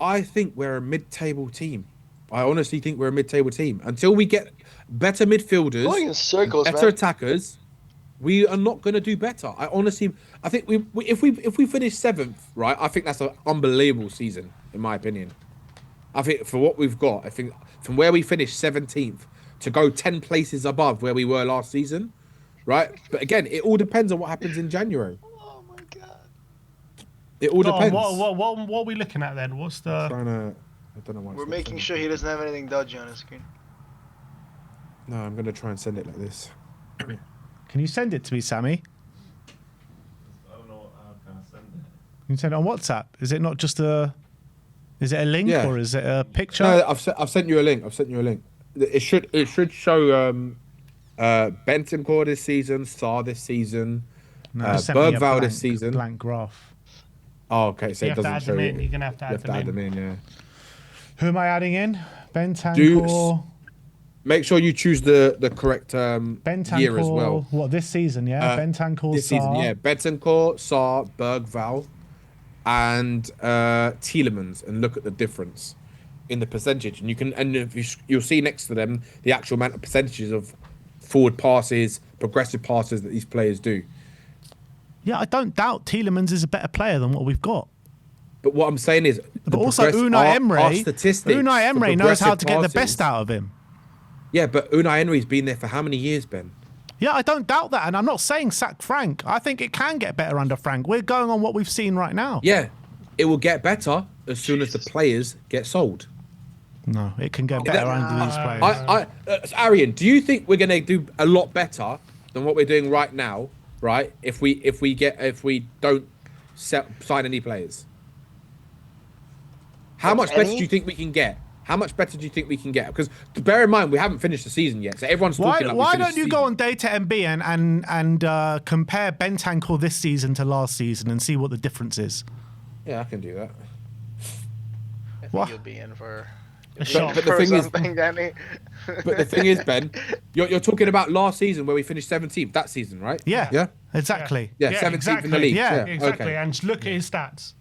I think we're a mid-table team. I honestly think we're a mid-table team. Until we get better midfielders, Going in circles, better man. attackers, we are not going to do better. I think if we finish 7th, right, I think that's an unbelievable season, in my opinion. I think for what we've got, I think from where we finished 17th to go 10 places above where we were last season, right? But again, it all depends on what happens in January. Oh my god. It all depends. What are we looking at then? What's the... I don't know why. We're making sure he doesn't have anything dodgy on his screen. No, I'm going to try and send it like this. Can you send it to me, Sammy? I don't know how can I send it. You can send it on WhatsApp. Is it not just a... Is it a link or is it a picture? No, I've sent you a link. It should show Bentancur this season, Sarr this season, Bergvall this season. Blank graph. Oh, okay. So You it have to doesn't add show them in. you. You're going to have to add them in. Yeah. Who am I adding in? Bentancur. Make sure you choose the correct year as well. What, this season, yeah? Bentancur, This Sarr. season, yeah. Bentancur, Sarr, Bergvall, and Tielemans, and look at the difference in the percentage. And you can, you'll see next to them the actual amount of percentages of forward passes, progressive passes that these players do. Yeah, I don't doubt Tielemans is a better player than what we've got. But what I'm saying is, But also Unai Unai Emery knows how to get the best out of him. Yeah, but Unai Emery's been there for how many years, Ben? Yeah, I don't doubt that, and I'm not saying sack Frank. I think it can get better under Frank. We're going on what we've seen right now. Yeah, it will get better as soon as the players get sold. No, it can get better under these players. Arian, do you think we're going to do a lot better than what we're doing right now? Right, if we don't sign any players, how much better do you think we can get? How much better do you think we can get? Because bear in mind, we haven't finished the season yet, so everyone's talking like why don't you go on Data MB and compare Bentancur this season to last season and see what the difference is? Yeah, I can do that. I think What? you'll be in for A shot. But the thing is, Danny. but the thing is, Ben, you're talking about last season where we finished 17th. That season, right? Yeah. Yeah. Exactly. Yeah, 17th in the league. Yeah, exactly. Okay. And look at his stats.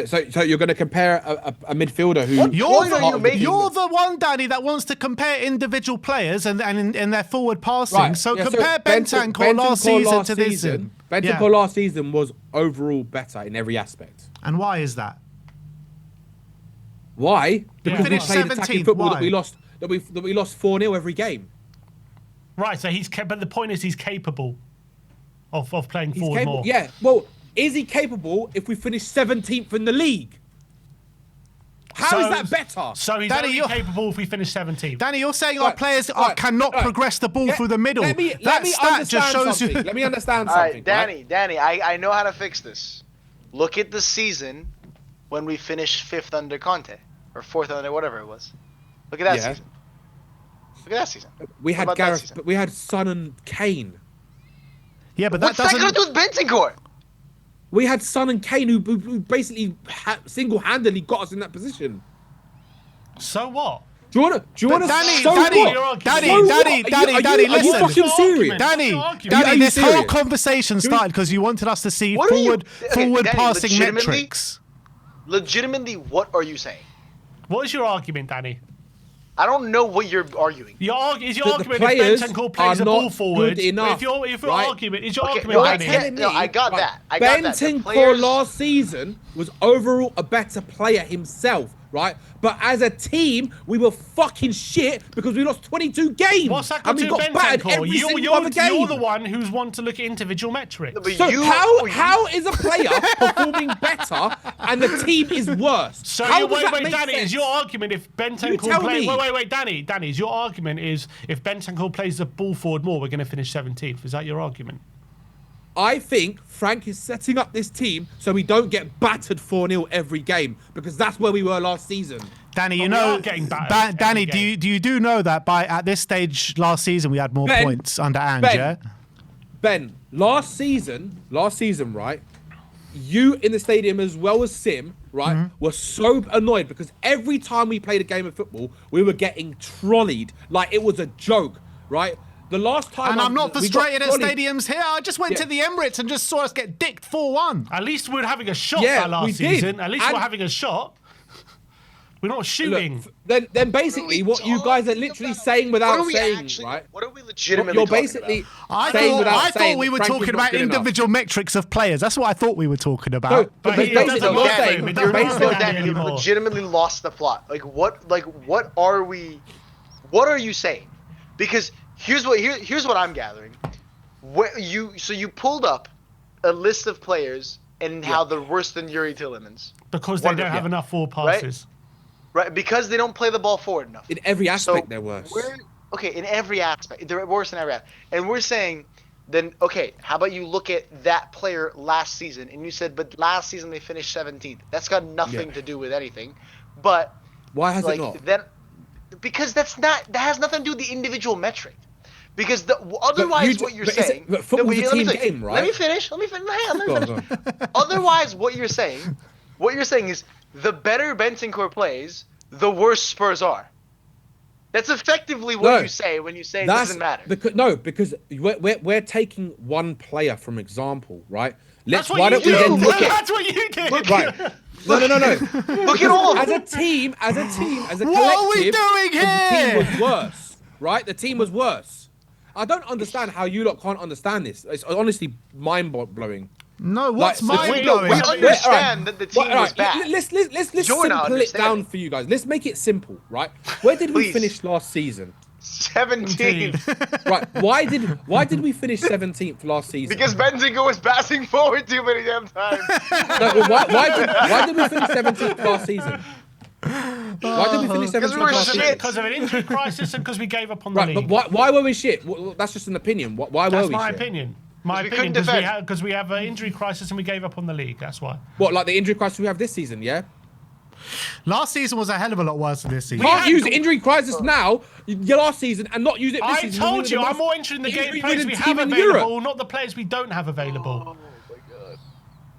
So you're going to compare a midfielder who... You're making? the one, Danny, that wants to compare individual players and in their forward passing. So compare Bentancur last season to this season. Bentancur last season was overall better in every aspect. And why is that? Why? Because we finished played 17th, attacking football why? that we lost 4-0 every game. Right, so but the point is he's capable of playing forward Capable, more. yeah. Well, is he capable if we finish 17th in the league? How is that better? So he's Danny, only capable if we finish 17th. Danny, you're saying our players cannot progress the ball through the middle. Let me that stat just shows something. you. Let me understand All something. right, Danny, I know how to fix this. Look at the season when we finished 5th under Conte, or 4th under whatever it was. Look at that season. Look at that season. We had Gareth, but we had Son and Kane. Yeah, but What's that got to do with Bentancur? We had Son and Kane who basically single-handedly got us in that position. So what? Do you want to? Danny, so Danny, what? Danny, So Danny, what? Danny, Are you Danny, listen. fucking serious? Danny, Are Danny, you this whole serious? conversation started because you wanted us to see What are you- forward Danny, passing legitimately? metrics. Legitimately, what are you saying? What is your argument, Danny? I don't know what you're arguing. Is your That the argument players if Bentancur plays are the ball not forward? good enough, If your right? argument is your Okay, argument, no, I Danny. can't- no, I got that. I got that. The Bentancur players- last season was overall a better player himself, right? But as a team, we were fucking shit because we lost 22 games. What's that got and we to do got with battered Bentancur? every single other game. You're the one who's want to look at individual metrics. No, but So you- how is a player performing better and the team is worse? So how you, does that wait, make Danny, sense? is your argument if Bentancur tell plays... me. Wait, Danny, is your argument is if Bentancur plays the ball forward more, we're going to finish 17th? Is that your argument? I think Frank is setting up this team so we don't get battered 4-0 every game because that's where we were last season. Danny, But you we know, are getting battered Danny, every do you know that at this stage last season we had more Ben, points under Ange? Ben, Yeah? Ben, last season, right? You in the stadium as well as Sim, right, were so annoyed because every time we played a game of football, we were getting trolleyed like it was a joke, right? The last time, And I'm not we got frustrated at trolleyed- stadiums here. I just went to the Emirates and just saw us get dicked 4-1. At least we're having a shot Yeah, that last we did. season. At least we're And- having a shot. We're not shooting. Look, then basically what you guys are literally saying without saying, right? What are we legitimately You're talking basically about? I thought we were talking about individual metrics of players. That's what I thought we were talking about. But basically doesn't you're work for saying, him. It doesn't work for Danny You've anymore. legitimately lost the plot. What are we? What are you saying? Because here's what I'm gathering. So you pulled up a list of players and how they're worse than Yuri Tillemans. Because they don't have enough forward passes. Right, because they don't play the ball forward enough. in every aspect they're worse. In every aspect. They're worse in every aspect. And we're saying, then, okay, how about you look at that player last season? And you said, but last season they finished 17th. That's got nothing to do with anything. But why has it not? Because that has nothing to do with the individual metric. Because otherwise, what you're saying. But football's a team game, right? Let me finish. Hang on, let me finish. Go on. Otherwise, what you're saying is the better Bentancur plays, the worse Spurs are. That's effectively what you say when you say it doesn't matter. Because we're taking one player from example, right? That's what you do. That's what you do. Right. No. Look at all of them. As a collective, What are we doing here? The team was worse, right? The team was worse. I don't understand how you lot can't understand this. It's honestly mind-blowing. No, what's mind-blowing? We understand that the team was bad. Let's simple it down for you guys. Let's make it simple, right? Where did we finish last season? 17th. Right. Why did we finish 17th last season? Because Bentancur was passing forward too many damn times. No, why did we finish 17th last season? Why did we finish 17th last season? Because of an injury crisis and because we gave up on the league. Right, but why were we shit? Well, that's just an opinion. Why were we shit? That's my opinion. My opinion, because we have an injury crisis and we gave up on the league. That's why. What, like the injury crisis we have this season? Yeah. Last season was a hell of a lot worse than this season. You can't use injury crisis now, your last season, and not use it this season. I told you, I'm more interested in the game players we have available, not the players we don't have available.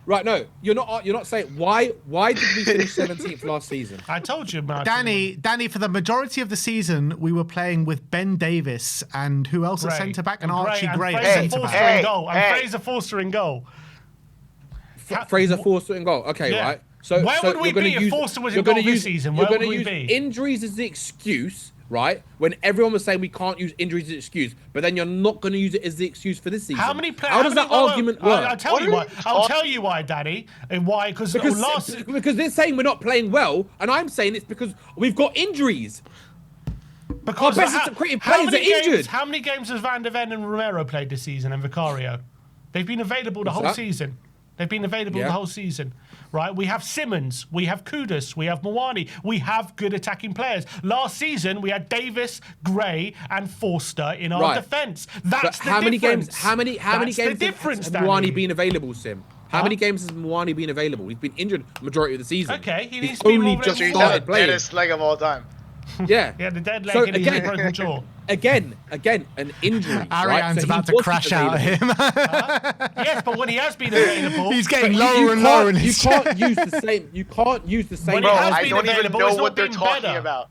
Right, no, you're not saying why did we finish 17th last season? I told you, Danny, for the majority of the season, we were playing with Ben Davis and who else at centre back and Archie Gray at centre back. Fraser Forster in goal. Fraser Forster in goal. Okay, right. So where would we be if Forster was in goal this season? Where would we be? Injuries as the excuse, right? When everyone was saying we can't use injuries as an excuse, but then you're not going to use it as the excuse for this season. How many players? How does that argument work? I'll tell you why. I'll tell you why, Danny. And why? Because they're saying we're not playing well, and I'm saying it's because we've got injuries. Because our best players are injured. How many games has Van der Ven and Romero played this season, and Vicario? They've been available the whole season. They've been available the whole season, right? We have Simmons, we have Kudus, we have Mwani, we have good attacking players. Last season, we had Davis, Gray, and Forster in our defence. That's the difference. How many games has Mwani been available, Sim? How many games has Mwani been available? He's been injured the majority of the season. Okay, he's only just started playing. Deadest leg of all time. Yeah. Yeah, the dead leg and his broken jaw. Again, an injury. Ariane's about to crash out at him. Yes, but when he has been available, he's getting lower and lower. You can't use the same. You can't use the same. When he has I been don't even available, know it's not what they're been talking better. about.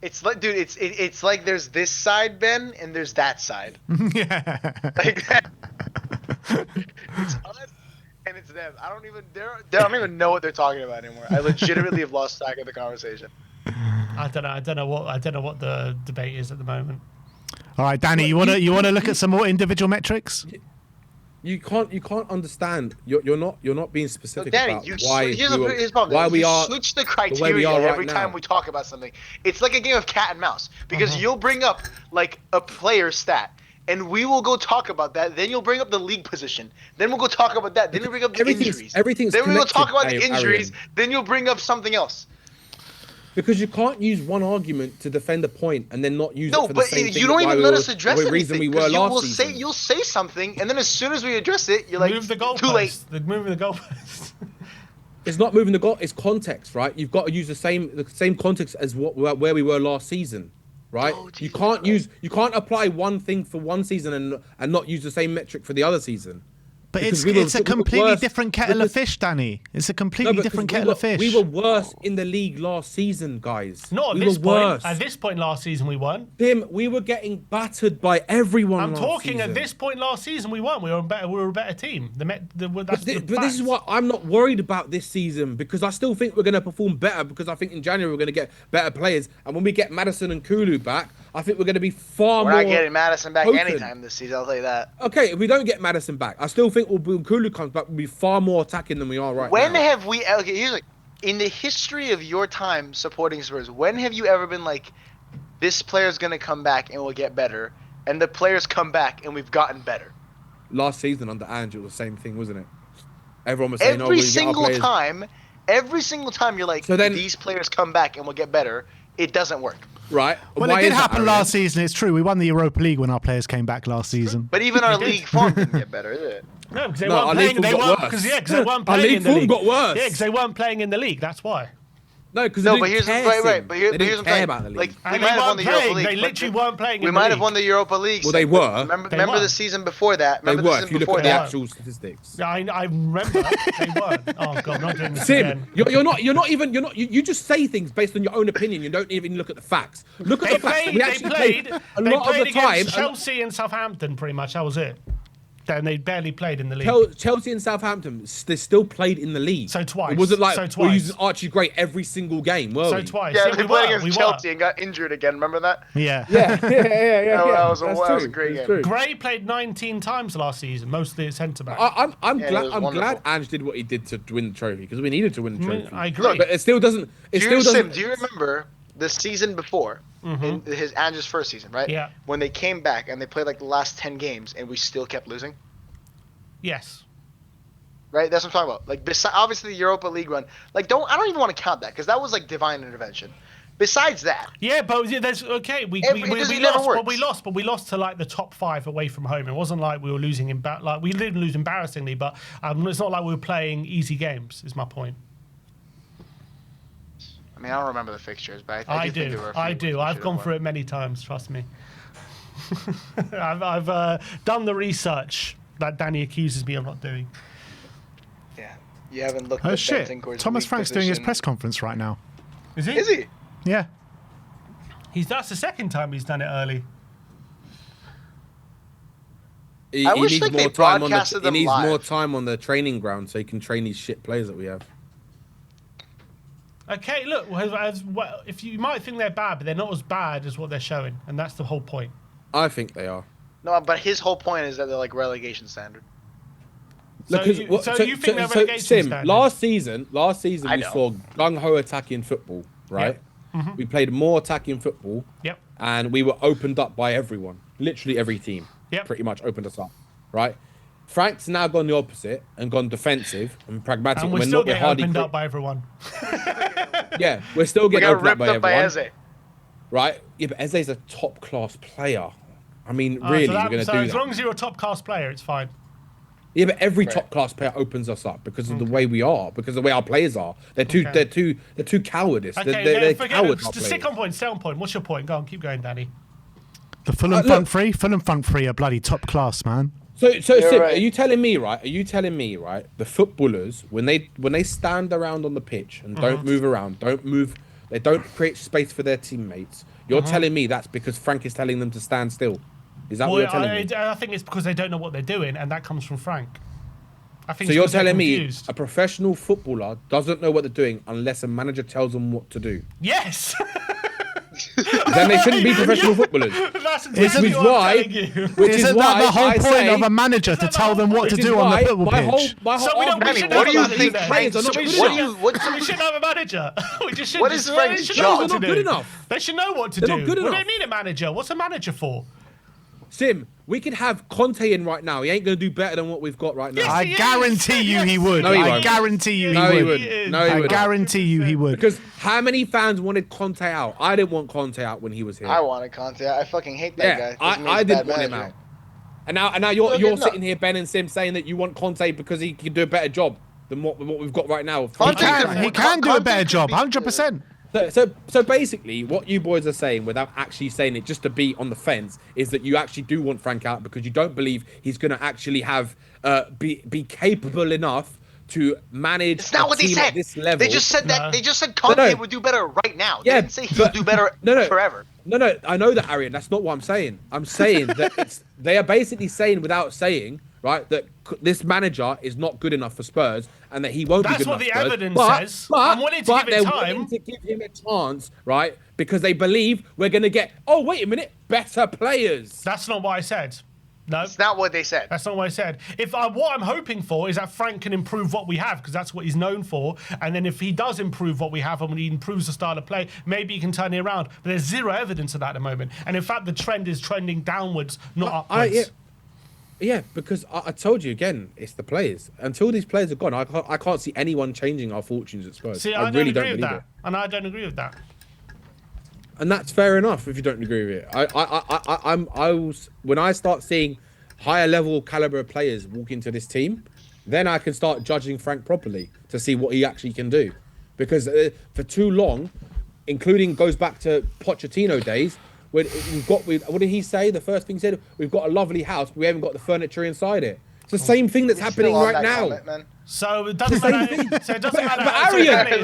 It's like, dude, it's like there's this side, Ben, and there's that side. Yeah. Like that. It's us and it's them. I don't even know what they're talking about anymore. I legitimately have lost track of the conversation. I don't know what the debate is at the moment. All right, Danny, you wanna look at some more individual metrics? You can't understand. You're not being specific Danny, about why we are switch the criteria every time we talk about something. It's like a game of cat and mouse because you'll bring up like a player stat. And we will go talk about that. Then you'll bring up the league position. Then we'll go talk about that. Then you'll bring up the injuries. Then we will talk about the injuries. Then you'll bring up something else. Because you can't use one argument to defend a point and then not use it for the same thing. No, but you don't even let us address anything. Reason we were last season. You'll say something, and then as soon as we address it, you're like, move the goalpost. Too late. They're moving the goalpost. It's not moving the goal. It's context, right? You've got to use the same context as where we were last season. Right? Oh, you can't apply one thing for one season and not use the same metric for the other season. But it's a completely different kettle of fish, Danny. It's a completely different kettle of fish. We were worse in the league last season, guys. Not at this point. At this point last season, we weren't. Tim, we were getting battered by everyone. I'm talking at this point last season, we weren't. We were a better team. But this is why I'm not worried about this season, because I still think we're going to perform better, because I think in January we're going to get better players, and when we get Maddison and Kulu back, I think we're going to be far more. We're not getting Maddison back potent. anytime this season. I'll tell you that. Okay, if we don't get Maddison back, I still think when Kulu comes back, we'll be far more attacking than we are right now. When have we? Okay, here's like, in the history of your time supporting Spurs, when have you ever been like, this player's going to come back and we'll get better, and the players come back and we've gotten better? Last season under Ange, it was the same thing, wasn't it? Everyone was saying, every single time you're like, so then, these players come back and we'll get better. It doesn't work. Right. Well, it did happen last season. It's true. We won the Europa League when our players came back last season. But even our league form didn't get better, is it? No, because they weren't playing. They weren't playing in the league. Got worse. Yeah, because they weren't playing in the league. That's why. No, because but here's they didn't care about the league. Like, we might have won the Europa League. They literally weren't playing. We might have won the Europa League. Well, they were. Remember the season before that? They were. If you look at the actual statistics. I remember they weren't. Oh God, I'm not doing this Sim, again. You just say things based on your own opinion. You don't even look at the facts. Look at the facts. We actually played a lot of the time. Chelsea and Southampton, pretty much. That was it. And they barely played in the league. Chelsea and Southampton, they still played in the league. So twice. It wasn't like we're using Archie Gray every single game, were we? So twice. Yeah, we played against Chelsea and got injured again. Remember that? Yeah. That was a great game. Gray played 19 times last season, mostly at centre back. I'm glad Ange did what he did to win the trophy, because we needed to win the trophy. I agree. But it still doesn't. Do you remember the season before? In Ange's first season, right? Yeah. When they came back and they played like the last 10 games and we still kept losing. Yes. Right, that's what I'm talking about. Like, obviously the Europa League run. Like, I don't even want to count that, because that was like divine intervention. Besides that, yeah, but there's we lost, but we lost to like the top 5 away from home. It wasn't like we were losing we didn't lose embarrassingly, but it's not like we were playing easy games. Is my point. I mean, I don't remember the fixtures, but I do. I've gone through it many times. Trust me. I've done the research that Danny accuses me of not doing. Yeah, you haven't looked. Oh shit! Thomas Frank's doing his press conference right now. Is he? Is he? Yeah. That's the second time he's done it early. He needs more time on he needs more time on the training ground so he can train these shit players that we have. Okay, look. If you might think they're bad, but they're not as bad as what they're showing, and that's the whole point. I think they are. No, but his whole point is that they're like relegation standard. So you think they're relegation standard? Last season we saw gung-ho attacking football, right? Yep. We played more attacking football. Yep. And we were opened up by everyone. Literally every team. Yep. Pretty much opened us up, right? Frank's now gone the opposite and gone defensive and pragmatic. And we're still getting opened up by everyone. Yeah, we're still getting opened up by everyone. Eze. Right? Yeah, but Eze's a top-class player. I mean, really, you're going to do that. As long as you're a top-class player, it's fine. Yeah, but every top-class player opens us up because of the way we are, because of the way our players are. They're too cowardice. Okay, they're cowards. Stick on point. Stay on point. What's your point? Go on, keep going, Danny. The Fulham front three are bloody top class, man. So Sim, right. Are you telling me, right? The footballers, when they stand around on the pitch and don't move around, they don't create space for their teammates. You're telling me that's because Frank is telling them to stand still. Is that what you're telling me? I think it's because they don't know what they're doing, and that comes from Frank. I think so you're telling me a professional footballer doesn't know what they're doing unless a manager tells them what to do? Yes. Then they shouldn't be professional footballers. That's exactly what I'm telling you. Isn't that the whole point of a manager to tell them what to do on the football pitch? What do you think Frank's So we shouldn't have a manager. What is Frank's job? They're not good enough. They should know what to do. Not good enough. What do you need a manager? What's a manager for? Sim, we could have Conte in right now. He ain't going to do better than what we've got right now. Yes, I guarantee you he would. No, he won't. I guarantee you No, he he would. wouldn't. No, he I wouldn't. guarantee you he would. Because how many fans wanted Conte out? I didn't want Conte out when he was here. I wanted Conte out. I fucking hate that guy. I didn't want him out. And now you're sitting here, Ben and Sim, saying that you want Conte because he can do a better job than what we've got right now. He can do a better job, 100%. So basically, what you boys are saying, without actually saying it, just to be on the fence, is that you actually do want Frank out because you don't believe he's going to actually have be capable enough to manage It's not what they said. at this level. They just said that. They just said Conte would do better right now. They didn't say he'll do better forever. No, I know that, Arian. That's not what I'm saying. I'm saying that they are basically saying, without saying, right, that this manager is not good enough for Spurs and that he won't be good enough for Spurs. That's what the evidence says. I'm willing to give it time. They're willing to give him a chance, right, because they believe we're going to get, oh, wait a minute, better players. That's not what I said. No, it's not what they said. That's not what I said. What I'm hoping for is that Frank can improve what we have, because that's what he's known for. And then if he does improve what we have and when he improves the style of play, maybe he can turn it around. But there's zero evidence of that at the moment. And in fact, the trend is trending downwards, not upwards. Yeah, because I told you again, it's the players. Until these players are gone, I can't see anyone changing our fortunes at Spurs. See, I really don't agree with that, and I don't agree with that. And that's fair enough if you don't agree with it. When I start seeing higher level caliber players walk into this team, then I can start judging Frank properly to see what he actually can do. Because for too long, including goes back to Pochettino days, when what did he say? The first thing he said, we've got a lovely house, but we haven't got the furniture inside it. It's the same thing that's happening right now. Comment, so it doesn't matter. So it doesn't matter. But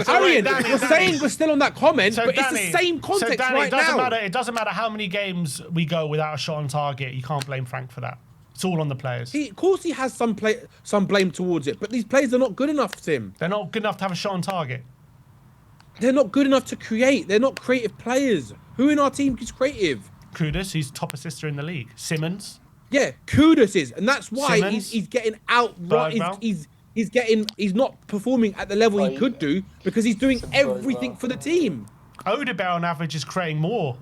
Arian, you're saying we're still on that comment, but it's the same context right now. It doesn't matter how many games we go without a shot on target. You can't blame Frank for that. It's all on the players. Of course he has some blame towards it, but these players are not good enough, Tim. They're not good enough to have a shot on target. They're not good enough to create. They're not creative players. Who in our team is creative? Kudus, he's top assister in the league. Simmons. Yeah, Kudus is, and that's why he's getting out. He's not performing at the level he could do because he's doing everything for the team. Odebear on average is creating more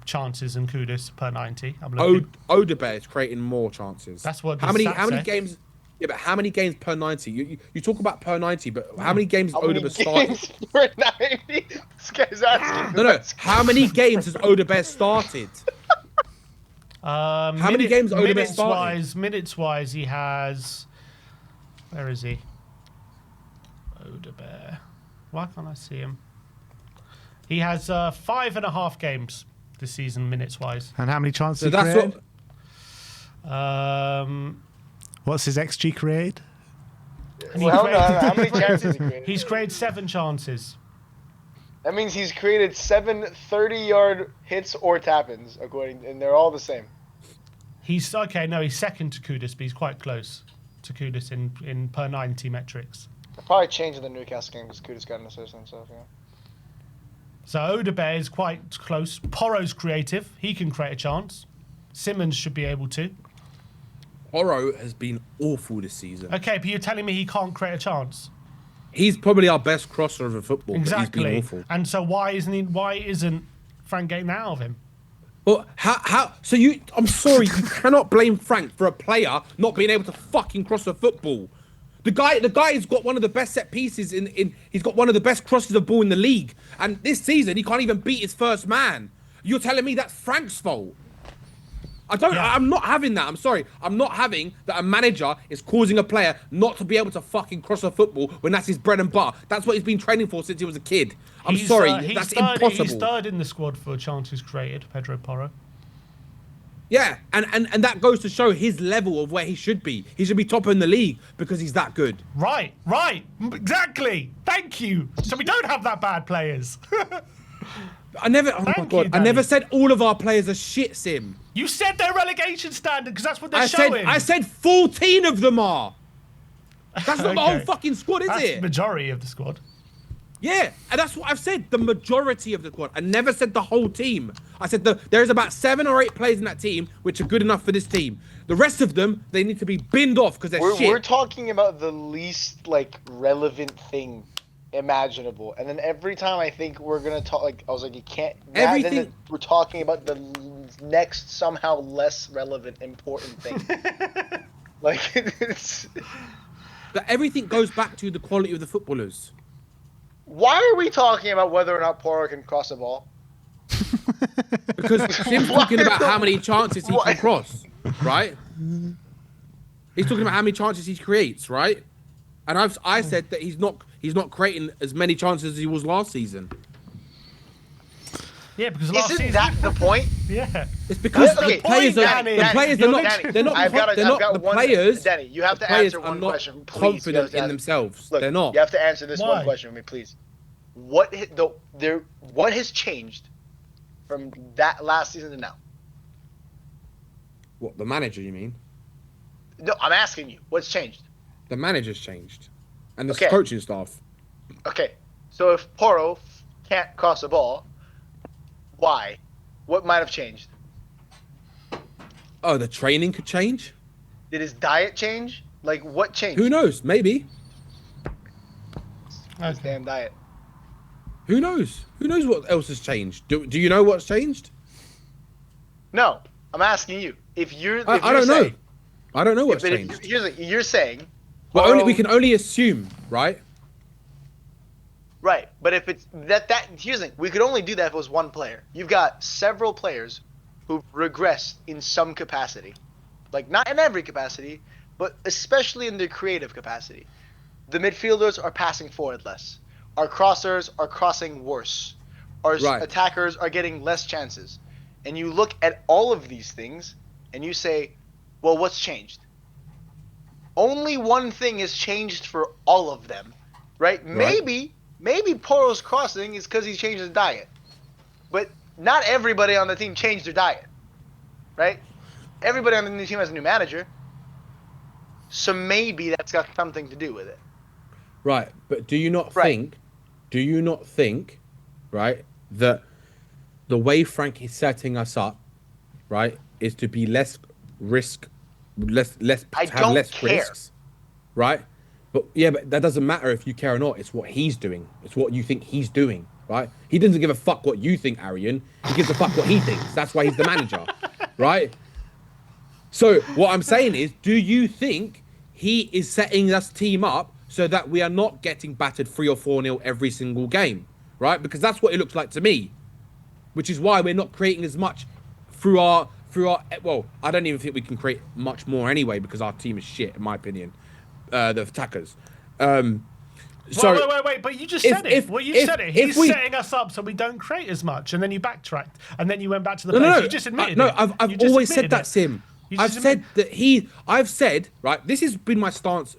chances than Kudus per 90. Odebear is creating more chances. That's what. How many games? Yeah, but how many games per 90? You talk about per 90, but how many games has Odebear started? Per 90? This guy's asking. No. How many games has Odebear started? How many games Odebear started? Minutes-wise, he has... Where is he? Odebear. Why can't I see him? He has 5.5 games this season, minutes-wise. And how many chances he created? What's his XG created? How many chances he created? He's created 7 chances. That means he's created 7 30-yard hits or tap-ins, and they're all the same. He's second to Kudus, but he's quite close to Kudus in per 90 metrics. They'll probably change in the Newcastle game because Kudus got an assist and stuff, yeah. So Odebear is quite close. Porro's creative. He can create a chance. Simmons should be able to. Porro has been awful this season. Okay, but you're telling me he can't create a chance? He's probably our best crosser of football. Exactly. But he's been awful. And so why isn't Frank getting that out of him? Well, how? So I'm sorry, you cannot blame Frank for a player not being able to fucking cross a football. The guy's got one of the best set pieces he's got one of the best crosses of ball in the league. And this season, he can't even beat his first man. You're telling me that's Frank's fault? I'm not having that. I'm sorry. I'm not having that a manager is causing a player not to be able to fucking cross a football when that's his bread and butter. That's what he's been training for since he was a kid. I'm sorry. That's impossible. He's third in the squad for chances created, Pedro Porro. Yeah, and that goes to show his level of where he should be. He should be top in the league because he's that good. Right. Exactly. Thank you. So we don't have that bad players. I never said all of our players are shit, Sim. You said they're relegation standard because that's what they're showing. I said 14 of them are. That's not the whole fucking squad, is it? That's the majority of the squad. Yeah, and that's what I've said. The majority of the squad. I never said the whole team. I said there's about 7 or 8 players in that team which are good enough for this team. The rest of them, they need to be binned off because they're shit. We're talking about the least relevant thing imaginable, and then every time I think we're gonna talk, I was like, you can't. Then we're talking about the next somehow less relevant important thing. It's. But everything goes back to the quality of the footballers. Why are we talking about whether or not Porro can cross a ball? Because Tim's talking about how many chances he can cross, right? He's talking about how many chances he creates, right? And I said that he's not creating as many chances as he was last season. Yeah, because last Isn't season... that the point? Yeah. It's because Okay, the players are Danny, the players are not. Danny, They're not. I've got They're not the one, players. Danny, you have the to players answer are one not question, please. confident in themselves. Look, They're not. You have to answer this Why? one question for me, please. What has changed from that last season to now? What, the manager? You mean? No, I'm asking you. What's changed? The manager's changed, and the Okay. coaching staff. Okay, so if Porro can't cross the ball, why? What might have changed? Oh, the training could change. Did his diet change? Like, what changed? Who knows? Maybe. His damn diet. Who knows? Who knows what else has changed? Do you know what's changed? No, I'm asking you. If you're, I don't know. I don't know what's changed. You're saying. Well, we can only assume, right? Right, but if it's that here's the thing, we could only do that if it was one player. You've got several players who've regressed in some capacity. Like, not in every capacity, but especially in their creative capacity. The midfielders are passing forward less. Our crossers are crossing worse. Our attackers are getting less chances. And you look at all of these things and you say, well, what's changed? Only one thing has changed for all of them, right? Maybe Poro's crossing is because he changed his diet. But not everybody on the team changed their diet, right? Everybody on the new team has a new manager. So maybe that's got something to do with it. Right, but do you not think, right, that the way Frank is setting us up, right, is to be less risk, less risks, right? But yeah, but that doesn't matter if you care or not. It's what he's doing. It's what you think he's doing, right? He doesn't give a fuck what you think, Arian. He gives a fuck what he thinks. That's why he's the manager, right? So what I'm saying is, do you think he is setting us team up so that we are not getting battered 3 or 4-0 every single game, right? Because that's what it looks like to me, which is why we're not creating as much through our. Well, I don't even think we can create much more anyway because our team is shit, in my opinion. The attackers. So wait, but you just said it. You said it. He's setting us up so we don't create as much, and then you backtracked, and then you went back to the base. You just admitted it. I've always said that, Sim. I've said, right, this has been my stance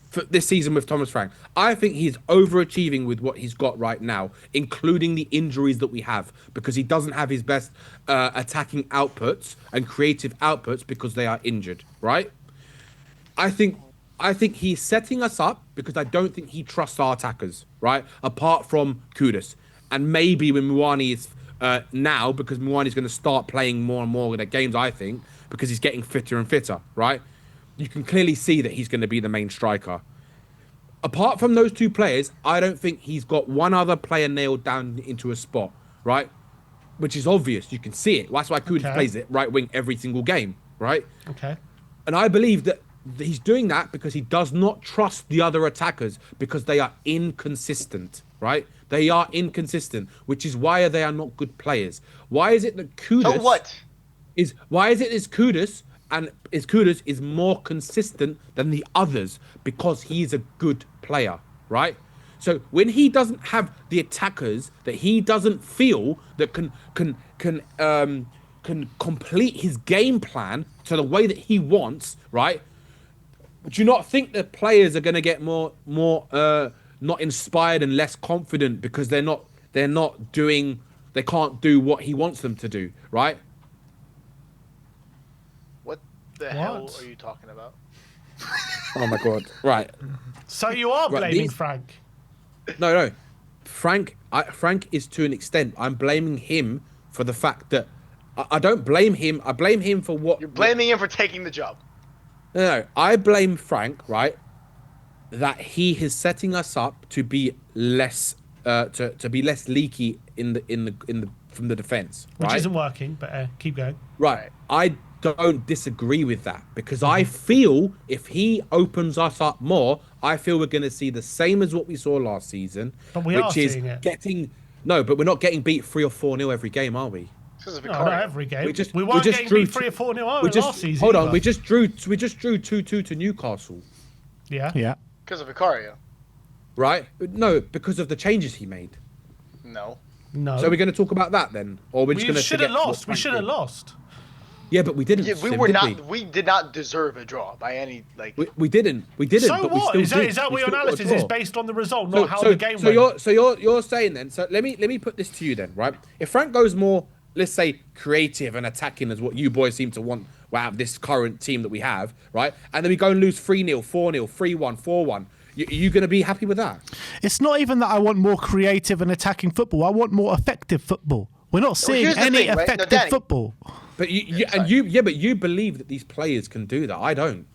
for this season with Thomas Frank. I think he's overachieving with what he's got right now, including the injuries that we have, because he doesn't have his best attacking outputs and creative outputs because they are injured, right? I think he's setting us up because I don't think he trusts our attackers, right? Apart from Kudus. And maybe when Muani is now, because Muani is going to start playing more and more in the games, I think, because he's getting fitter and fitter, right? You can clearly see that he's going to be the main striker. Apart from those two players, I don't think he's got one other player nailed down into a spot, right? Which is obvious. You can see it. That's why Kudus plays it right wing every single game, right? Okay. And I believe that he's doing that because he does not trust the other attackers because they are inconsistent, right? They are inconsistent, which is why they are not good players. Why is it that Kudus... So what? Why is it Kudus is more consistent than the others? Because he's a good player, right? So when he doesn't have the attackers that he doesn't feel that can complete his game plan to the way that he wants, right? Do you not think the players are going to get more not inspired and less confident because they can't do what he wants them to do, right? What the hell are you talking about? Oh my god! Right. So you are blaming Frank? No. Frank is to an extent. I'm blaming him for the fact that I don't blame him. I blame him for what you're blaming him for taking the job. No, I blame Frank, right? That he is setting us up to be less to be less leaky in the from the defense, right? Which isn't working, but keep going. Right. I don't disagree with that because I feel if he opens us up more, I feel we're going to see the same as what we saw last season, but we are seeing it. But we're not getting beat 3 or 4-0 every game, are we? No, not every game. We weren't getting beat 3 or 4-0 last season. Hold on, we just drew 2-2 to Newcastle. Yeah. Because of Vicario. Right? No, because of the changes he made. No. No. So we're going to talk about that then, or we're just going to should have lost. We should have lost. Yeah, but we didn't. Yeah, we not. We did not deserve a draw by any like. We didn't. We didn't. So but what? We Is still that, did. is that We what your still got a analysis is draw. based on the result, not how the game went? You're saying then. So let me put this to you then, right? If Frank goes more, let's say, creative and attacking as what you boys seem to want out of this current team that we have, right? And then we go and lose 3-0, 4-0, 3-1, 4-1. Are you going to be happy with that? It's not even that I want more creative and attacking football. I want more effective football. We're not seeing any effective football. But you believe that these players can do that. I don't.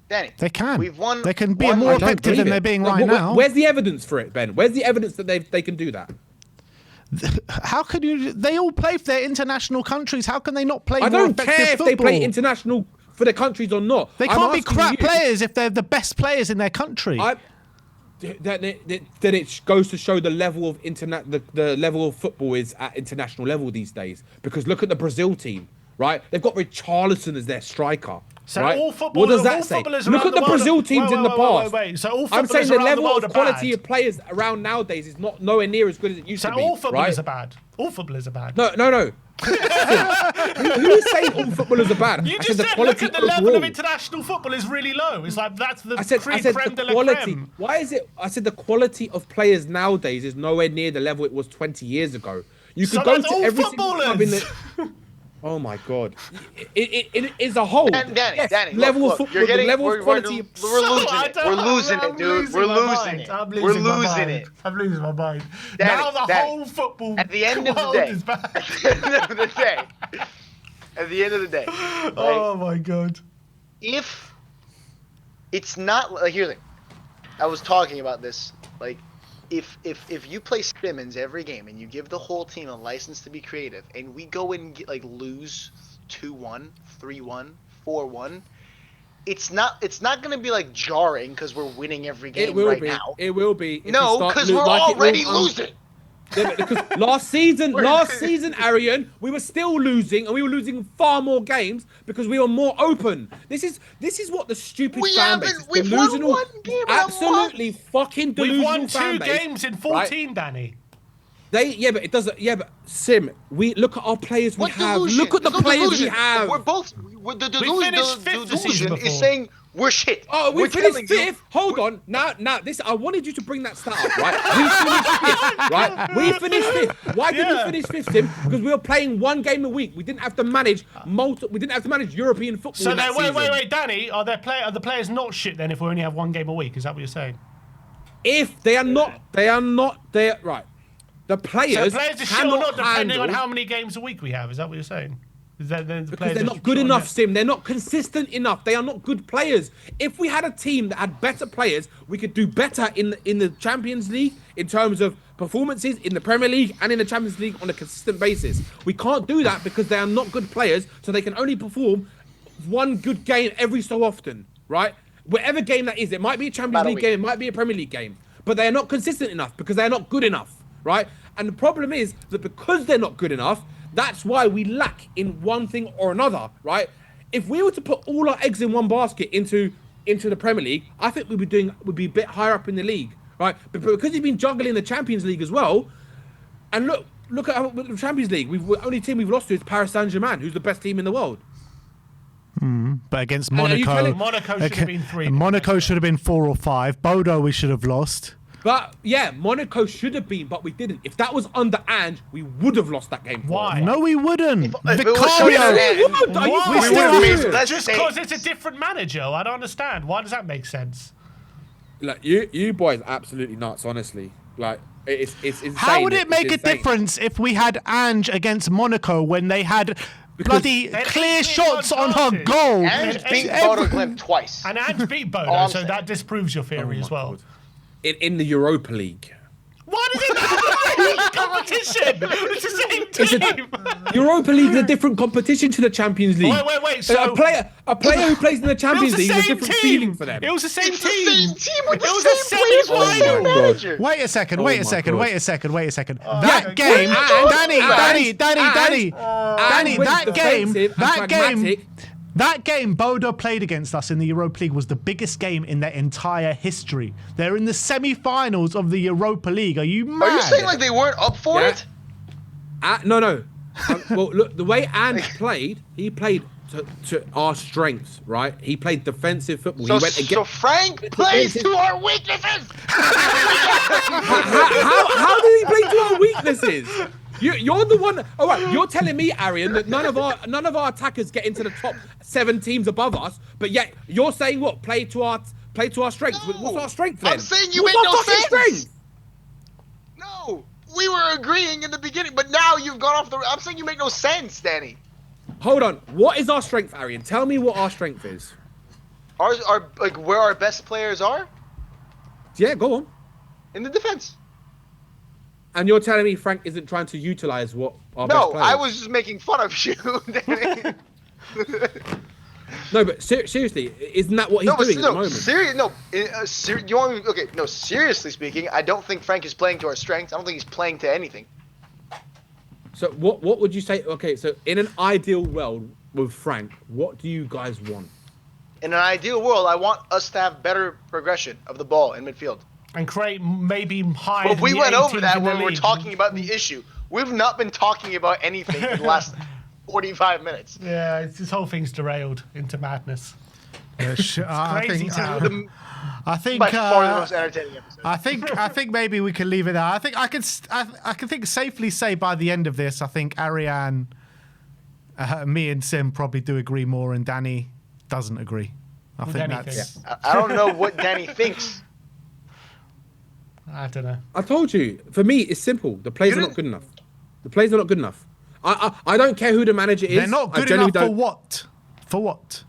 Danny, they can. We've won. They can be more effective than they're being right now. Where's the evidence for it, Ben? Where's the evidence that they can do that? How can you? They all play for their international countries. How can they not play? I more don't effective care if football? they play international for their countries or not. They can't be crap players if they're the best players in their country. Then it goes to show the level of the level of football is at international level these days. Because look at the Brazil team, right? They've got Richarlison as their striker. So right? all footballers, what does that say? Look at the Brazil teams in the past. Wait. So all I'm saying the level of quality of of players around nowadays is not nowhere near as good as it used to be. So all footballers right? are bad. All footballers are bad. No. Who is saying all footballers are bad? You just said look at the level of international football is really low. It's like that's the creme de la quality. creme. Why is it? I said the quality of players nowadays is nowhere near the level it was 20 years ago. You could go to every single club in the. Oh my God! It is a whole. Danny, level of football, the level of quality. We're losing it, dude. We're losing it. We're losing it. I'm losing my mind. Now the whole football at the end of the day. At the end of the day. Right? Oh my God! If it's not like here's the thing, I was talking about this like. If you play Simmons every game and you give the whole team a license to be creative and we go and lose 2-1, 3-1, 4-1, it's not going to be like jarring because we're winning every game now. It will be. No, because we're already losing. Yeah, because last season, Arian, we were still losing, and we were losing far more games because we were more open. This is what the stupid fan base is. We've won one game. Absolutely fucking delusional fan base. We've won 2 games in 14, right? Danny. But it doesn't. Yeah, but Sim, we look at our players we have. Look at the players we have. We're both. The delusion is saying we're shit. Oh, we finished 5th. Hold on. Now, this. I wanted you to bring that stat up, right? We finished 5th, right? We finished 5th. Why did we finish 5th, Sim? Because we were playing 1 game a week. We didn't have to manage We didn't have to manage European football. So wait, Danny, are the players not shit then? If we only have 1 game a week, is that what you're saying? If they are not, right. The players are shit or not depending on how many games a week we have. Is that what you're saying? Because they're not good enough, Sim. They're not consistent enough. They are not good players. If we had a team that had better players, we could do better in the Champions League in terms of performances in the Premier League and in the Champions League on a consistent basis. We can't do that because they are not good players, so they can only perform 1 good game every so often, right? Whatever game that is, it might be a Champions League game, it might be a Premier League game, but they are not consistent enough because they are not good enough, right? And the problem is that because they're not good enough, that's why we lack in one thing or another, right? If we were to put all our eggs in one basket into the Premier League, I think we'd be a bit higher up in the league, right? But because he's been juggling the Champions League as well, and look at the Champions League. The only team we've lost to is Paris Saint-Germain, who's the best team in the world. But against Monaco, Monaco should have been 3. Monaco should have been 4 or 5. Bodo, we should have lost. But yeah, Monaco should have been, but we didn't. If that was under Ange, we would have lost that game. Why? No, we wouldn't. Vicario. Just because it's a different manager. I don't understand. Why does that make sense? Like you boys, absolutely nuts. Honestly, like it's insane. How would it make a difference if we had Ange against Monaco when they had bloody clear shots on her goal? Ange beat Bodo Glimt twice. And Ange beat Bodo, so that disproves your theory as well. God. In the Europa League. Why does it matter? Competition. It's the same team. Europa League is a different competition to the Champions League. Wait. So a player who plays in the Champions League is a different feeling for them. It was the same It's team. the same team with the It same was a players with the same manager. Wait a second. Wait a second. Yeah, That game Bodo played against us in the Europa League was the biggest game in their entire history. They're in the semi-finals of the Europa League. Are you mad? Are you saying like they weren't up for it? No. Well, look, the way Ange played, he played to our strengths, right? He played defensive football. He went So Frank plays to our weaknesses. How did he play to our weaknesses? You're the one. All right, you're telling me, Arian, that none of our attackers get into the top 7 teams above us, but yet you're saying what? Play to our strengths. No, What's our strength then? I'm saying you What's make our no fucking sense. strength? No, we were agreeing in the beginning, but now you've gone off the. I'm saying you make no sense, Danny. Hold on. What is our strength, Arian? Tell me what our strength is. Ours are like where our best players are Yeah, go on. in the defense. And you're telling me Frank isn't trying to utilize what our best No, players? I was just making fun of you, Danny. No, but seriously, isn't that what he's doing at the moment? You want me? Okay, no. Seriously speaking, I don't think Frank is playing to our strengths. I don't think he's playing to anything. So what would you say? Okay, so in an ideal world with Frank, what do you guys want? In an ideal world, I want us to have better progression of the ball in midfield. And create maybe higher. But we than went the over 18th that in the when we're league. talking about the issue. We've not been talking about anything for the last 45 minutes. Yeah, this whole thing's derailed into madness. I think By far the most entertaining episode. I think maybe we can leave it there. I think I can think safely say by the end of this, I think Ariane, me and Sim probably do agree more, and Danny doesn't agree. I think Danny that's. thinks. I don't know what Danny thinks. I don't know. I told you. For me, it's simple. The players are not good enough. The players are not good enough. I don't care who the manager is. They're not good enough for what? For what?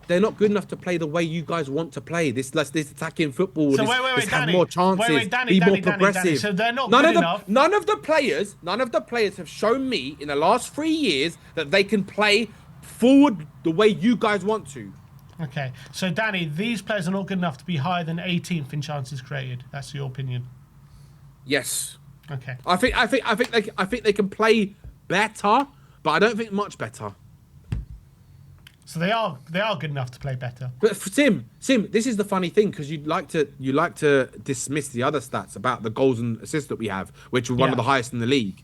They're not good enough to play the way you guys want to play. This attacking football. So this, wait, this have Danny. more chances. Danny, be more progressive. Danny. So they're not good enough. None of the players have shown me in the last 3 years that they can play forward the way you guys want to. Okay, so Danny, these players are not good enough to be higher than 18th in chances created. That's your opinion. Yes. Okay. I think they can play better, but I don't think much better. So they are good enough to play better. But for Sim, this is the funny thing because you like to dismiss the other stats about the goals and assists that we have, which are one of the highest in the league.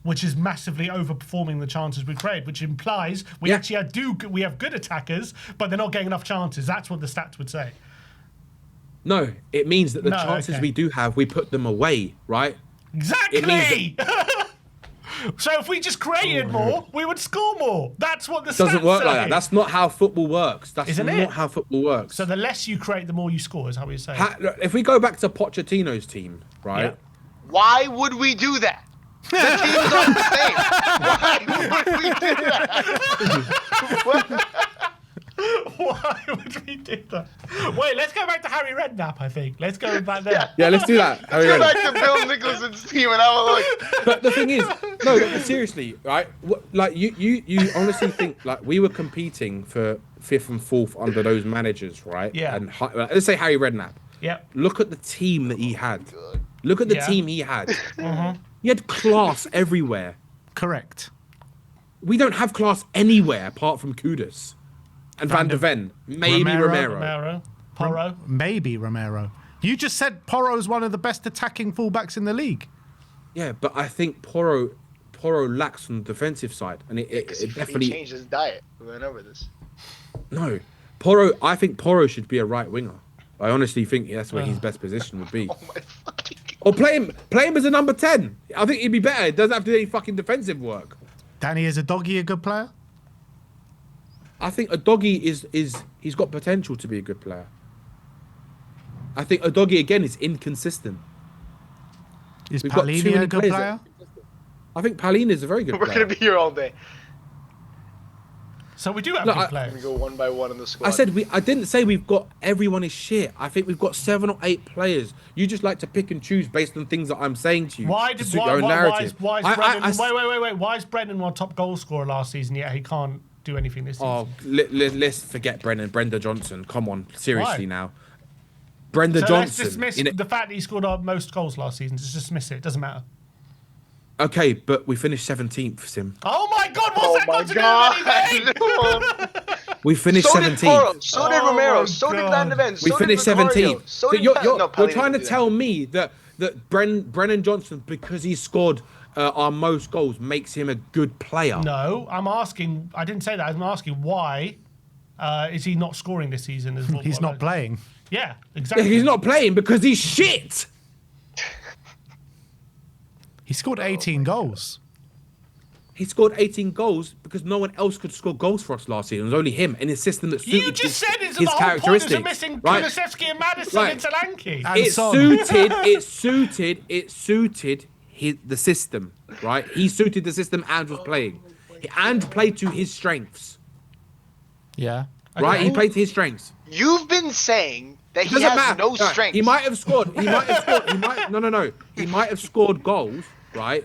Which is massively overperforming the chances we create, which implies we actually have good attackers, but they're not getting enough chances. That's what the stats would say. No, it means that the chances we do have, we put them away, right? Exactly. So if we just created more, we would score more. That's what the stats doesn't work say. like that. That's not how football works. That's Isn't not it? how football works. So the less you create, the more you score, is how we say. Look, if we go back to Pochettino's team, right? Yeah. Why would we do that? The teams aren't the same. Why would we do that? Why would we do that? Wait, let's go back to Harry Redknapp, I think. Let's go back there. Yeah, let's do that. Go back to Bill Nicholson's team and have a look. But the thing is, no, seriously, right? Like you honestly think like we were competing for 5th and 4th under those managers, right? Yeah. And let's say Harry Redknapp. Yep. Look at the team that he had. Look at the team he had. He had class everywhere. Correct. We don't have class anywhere apart from Kudus and Van de Ven. Maybe Romero. Porro. Maybe Romero. You just said Porro is one of the best attacking fullbacks in the league. Yeah, but I think Porro lacks on the defensive side, and it definitely He changed his diet. We went over this. No, I think Porro should be a right winger. I honestly think that's where his best position would be. Oh my fucking God. Or play him as a number 10. I think he'd be better. It doesn't have to do any fucking defensive work. Danny, is a doggy a good player? I think a doggy he's got potential to be a good player. I think a doggy again is inconsistent. Is We've got too Palini many a good players player? I think Palin is a very good We're player. gonna be here all day. So we do have Look, good I- We players. go one by one in the squad. I didn't say we've got everyone is shit. I think we've got 7 or 8 players. You just like to pick and choose based on things that I'm saying to you. Why to did suit your own why narrative. is Brennan? Wait. Why is Brennan our top goal scorer last season? Yet he can't do anything this season. Oh, let's forget Brendan Johnson. Come on, seriously Why? now. Brenda So Johnson. let's dismiss the fact that he scored our most goals last season. Just dismiss it. It doesn't matter. Okay, but we finished 17th, Sim. Oh my God! Oh What's my that God. got to do with anything? We finished So did 17th. Porro. So did Oh Romero. my So did God. Van de Ven. We So finished did Vicario. 17th. So So did you're Palin trying to didn't do tell me that that Brennan Johnson, because he scored our most goals, makes him a good player. No, I'm asking. I didn't say that. I'm asking why is he not scoring this season? He's not playing. Yeah, exactly. He's not playing because he's shit. He scored 18 goals. He scored 18 goals because no one else could score goals for us last season. It was only him in his system that suited You just said it's his the whole point characteristics. of missing Right? Kulusevski and Madison Right. and Solanke. And It suited the system, right? He suited the system and was playing. And played to his strengths. Yeah. Right? Okay. He played to his strengths. You've been saying that he Doesn't has matter. no Right. strength. He might have scored. He might have scored goals, right?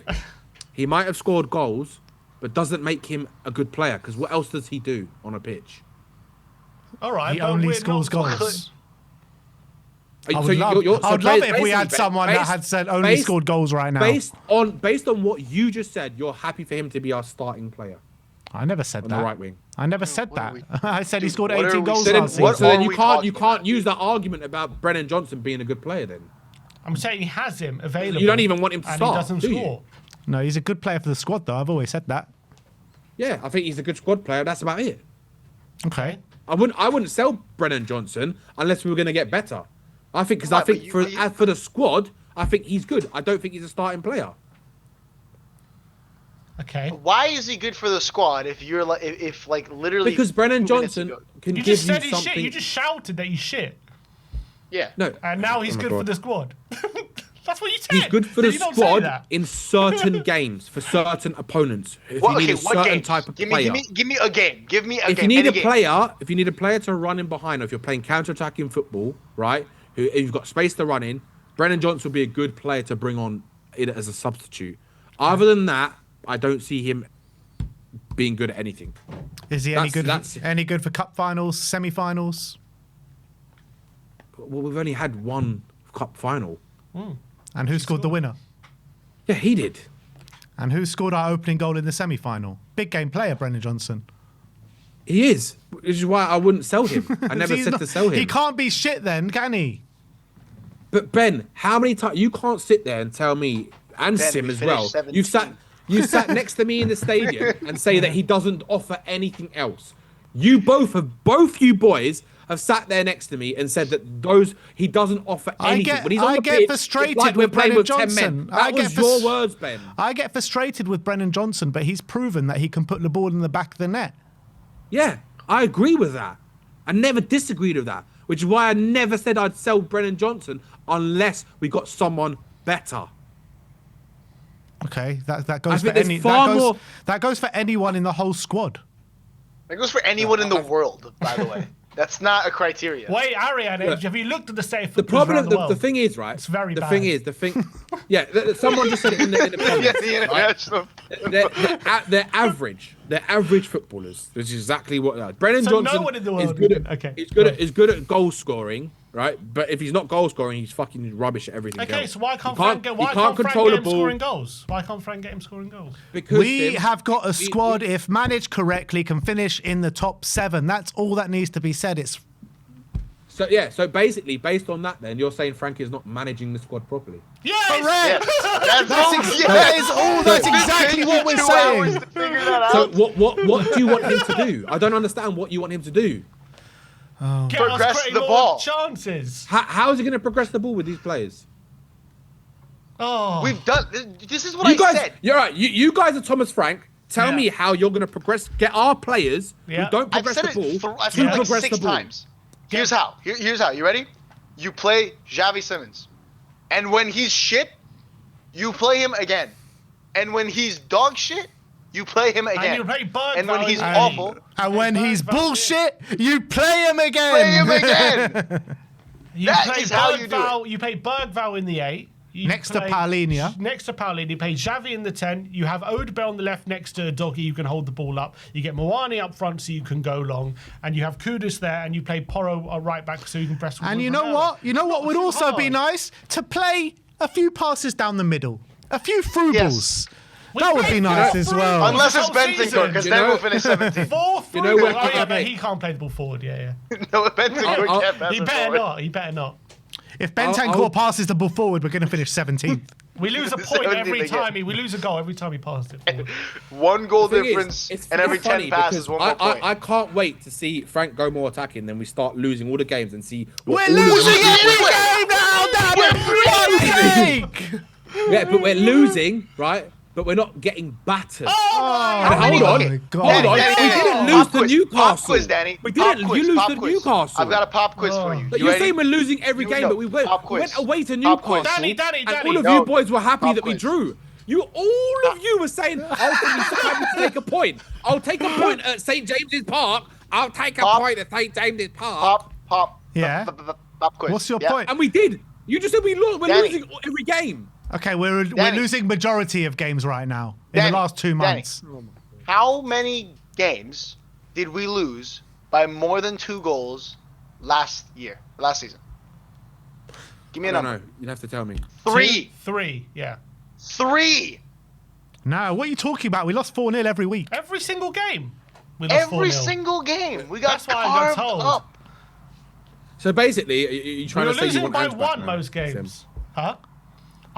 He might have scored goals, but doesn't make him a good player. Because what else does he do on a pitch? All right, He but only we're scores not- goals. I I would love it if we had someone that had said only scored goals right now. Based on what you just said, you're happy for him to be our starting player I never said on that. the right wing. I never said what are that. I said he scored what are 18 we goals saying? last What- season. So then are you we can't talking about? use that argument about Brennan Johnson being a good player. Then I'm saying he has him available. you don't even want him to and start, he doesn't do you? score. No, he's a good player for the squad, though. I've always said that. Yeah, I think he's a good squad player. That's about it. Okay. I wouldn't sell Brennan Johnson unless we were going to get better. I think because I Right, but think you- for the squad, I think he's good. I don't think he's a starting player. Okay. Why is he good for the squad if you're like if like literally Because Brennan 2 minutes Johnson ago- can You give just you said he's something. shit. You just shouted that he's shit. Yeah. No, And now he's Oh my good for God. the squad. That's what you said. he's good for the Did you not say squad that? in certain games for certain opponents. If Well, you need okay, a what certain game? type of Give player. me a game. Give me a If game. you need Any a game. player, if you need a player to run in behind, or if you're playing counter-attacking football, right? Who you've got space to run in, Brennan Johnson will be a good player to bring on as a substitute. Other than that, I don't see him being good at anything. Is he any good for cup finals, semi-finals? Well, we've only had one cup final. And who scored the winner? Yeah, he did. And who scored our opening goal in the semi-final? Big game player, Brennan Johnson. He is, which is why I wouldn't sell him. I never He's said not- to sell him. He can't be shit then, can he? But Ben, how many times you can't sit there and tell me, and Ben, Sim we as well. finished You sat next to me in the stadium and say that he doesn't offer anything else. Both you boys have sat there next to me and said that he doesn't offer anything. When he's on the pitch, frustrated it's like we're with playing Brennan with 10 Johnson. men. That was your words, Ben. I get frustrated with Brennan Johnson, but he's proven that he can put the ball in the back of the net. Yeah, I agree with that. I never disagreed with that, which is why I never said I'd sell Brennan Johnson unless we got someone better. Okay, that I goes for think there's any far more- that goes for anyone in the whole squad. That goes for anyone in the world, by the way. That's not a criteria. Wait, Ariane, have you looked at the state of The football problem, around the world? the thing is, right? It's very the bad. thing is, yeah. Someone just said it in the comments. Yeah, the international. They're average. They're average footballers. Which is exactly what they are. Brennan So Johnson no one in the is world good would- at, okay, is good at goal scoring, right? But if he's not goal scoring, he's fucking rubbish at everything. Okay, else. so why can't He Frank get him scoring goals? Why can't Frank get him scoring goals? Because We Sim, have got a squad, if managed correctly, can finish in the top 7. That's all that needs to be said. It's So basically, based on that, then you're saying Frank is not managing the squad properly. Yes! correct. That's That is all. That's exactly what we're saying. To figure that out. So what do you want him to do? I don't understand what you want him to do. Get us Progress creating the more ball. chances. How is he going to progress the ball with these players? Oh, We've done. This is what You I guys, said. you're right. You guys are Thomas Frank. Tell Yeah. me how you're going to progress. Get our players Yeah. who don't I've progress said the it. ball I've to said it like progress 6 the ball. times. Here's how. Here's how. You ready? You play Xavi Simmons, and when he's shit, you play him again, and when he's dog shit, you play him again. and you play Bergvall. And when he's in the awful, eight. And when he's Bergvall, bullshit, you play him again. play him again. You That play is how you do Bergvall. You play Bergvall in the 8. You Next to play- Paulinho. Next to Paulinho. You play Xavi in the 10. You have Odebel on the left next to Doggy who can hold the ball up. You get Moani up front so you can go long. And you have Kudus there and you play Porro right back so you can press with And you Romero. know what? You know what would Too also be hard. nice? To play a few passes down the middle. A few through balls. That would be nice as well. unless it's Whole Bentancur, season. because You then know- we'll finish 17th. 4 You know through what- balls. Oh, yeah, okay. but he can't play the ball forward. Yeah, No, Bentancur I'll- can't pass He it better forward. not. He better not. If Bentancur passes the ball forward, we're going to finish 17th. We lose a point every time. We lose a goal every time he passes it forward. 1 goal The thing difference, is, and every 10 passes, because 1 more point. I can't wait to see Frank go more attacking. Then we start losing all the games and see. We're losing every game now, damn it! Yeah, but we're losing, right? But we're not getting battered. Oh, And hold on, okay. hold on. Danny, We didn't Danny, lose pop to quiz, Newcastle. Pop quiz, Danny. We Pop didn't. quiz, You lose pop to quiz. Newcastle. I've got a pop quiz for you. But You you're ready? saying we're losing every Here we game, go. but we went, Pop we went quiz. away to Pop Newcastle. quiz. Danny, and all of No. you boys were happy Pop that we quiz. drew. All of you were saying, "I'll take a point. I'll take a point at St James's Park. I'll take a Pop. point at St James's Park." Pop. Yeah. Pop quiz. What's your Yeah. point? And we did. You just said we're Danny. losing every game. Okay, we're Danny. losing majority of games right now in Danny, the last 2 Danny. months. How many games did we lose by more than 2 goals last season? Give me a I don't number. know. You'd have to tell me. 3. 3, yeah. 3. No, what are you talking about? We lost 4-0 every week. Every single game. We lost Every 4-0. single game. We got That's why I got carved told. up. So basically, you're We trying were to say you losing want by Ange back 1 now, most games. Sims. Huh?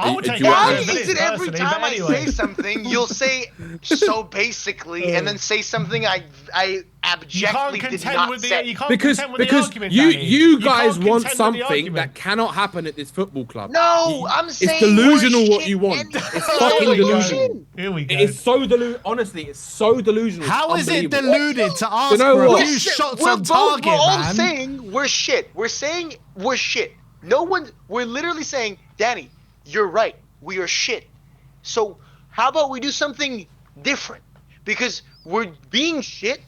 I would do take you want Why Ange Ange is it every personally, time but I anyway. say something, you'll say so basically, and then say something I You can't abjectly did contend not with the say? you can't Because contend with the argument, Danny. you can't guys want contend with the something argument. that cannot happen at this football club. No, You- I'm saying it's delusional we're what shit you want. anyway. It's Oh fucking my delusional. God. Here we go. It is so delusional. Honestly, it's so delusional. How It's is it unbelievable. deluded to ask know for a what? few Shit, shots we're on both- target, We're all man? saying we're shit. We're saying we're shit. No one. We're literally saying, Danny, you're right. We are shit. So how about we do something different? Because we're being shit.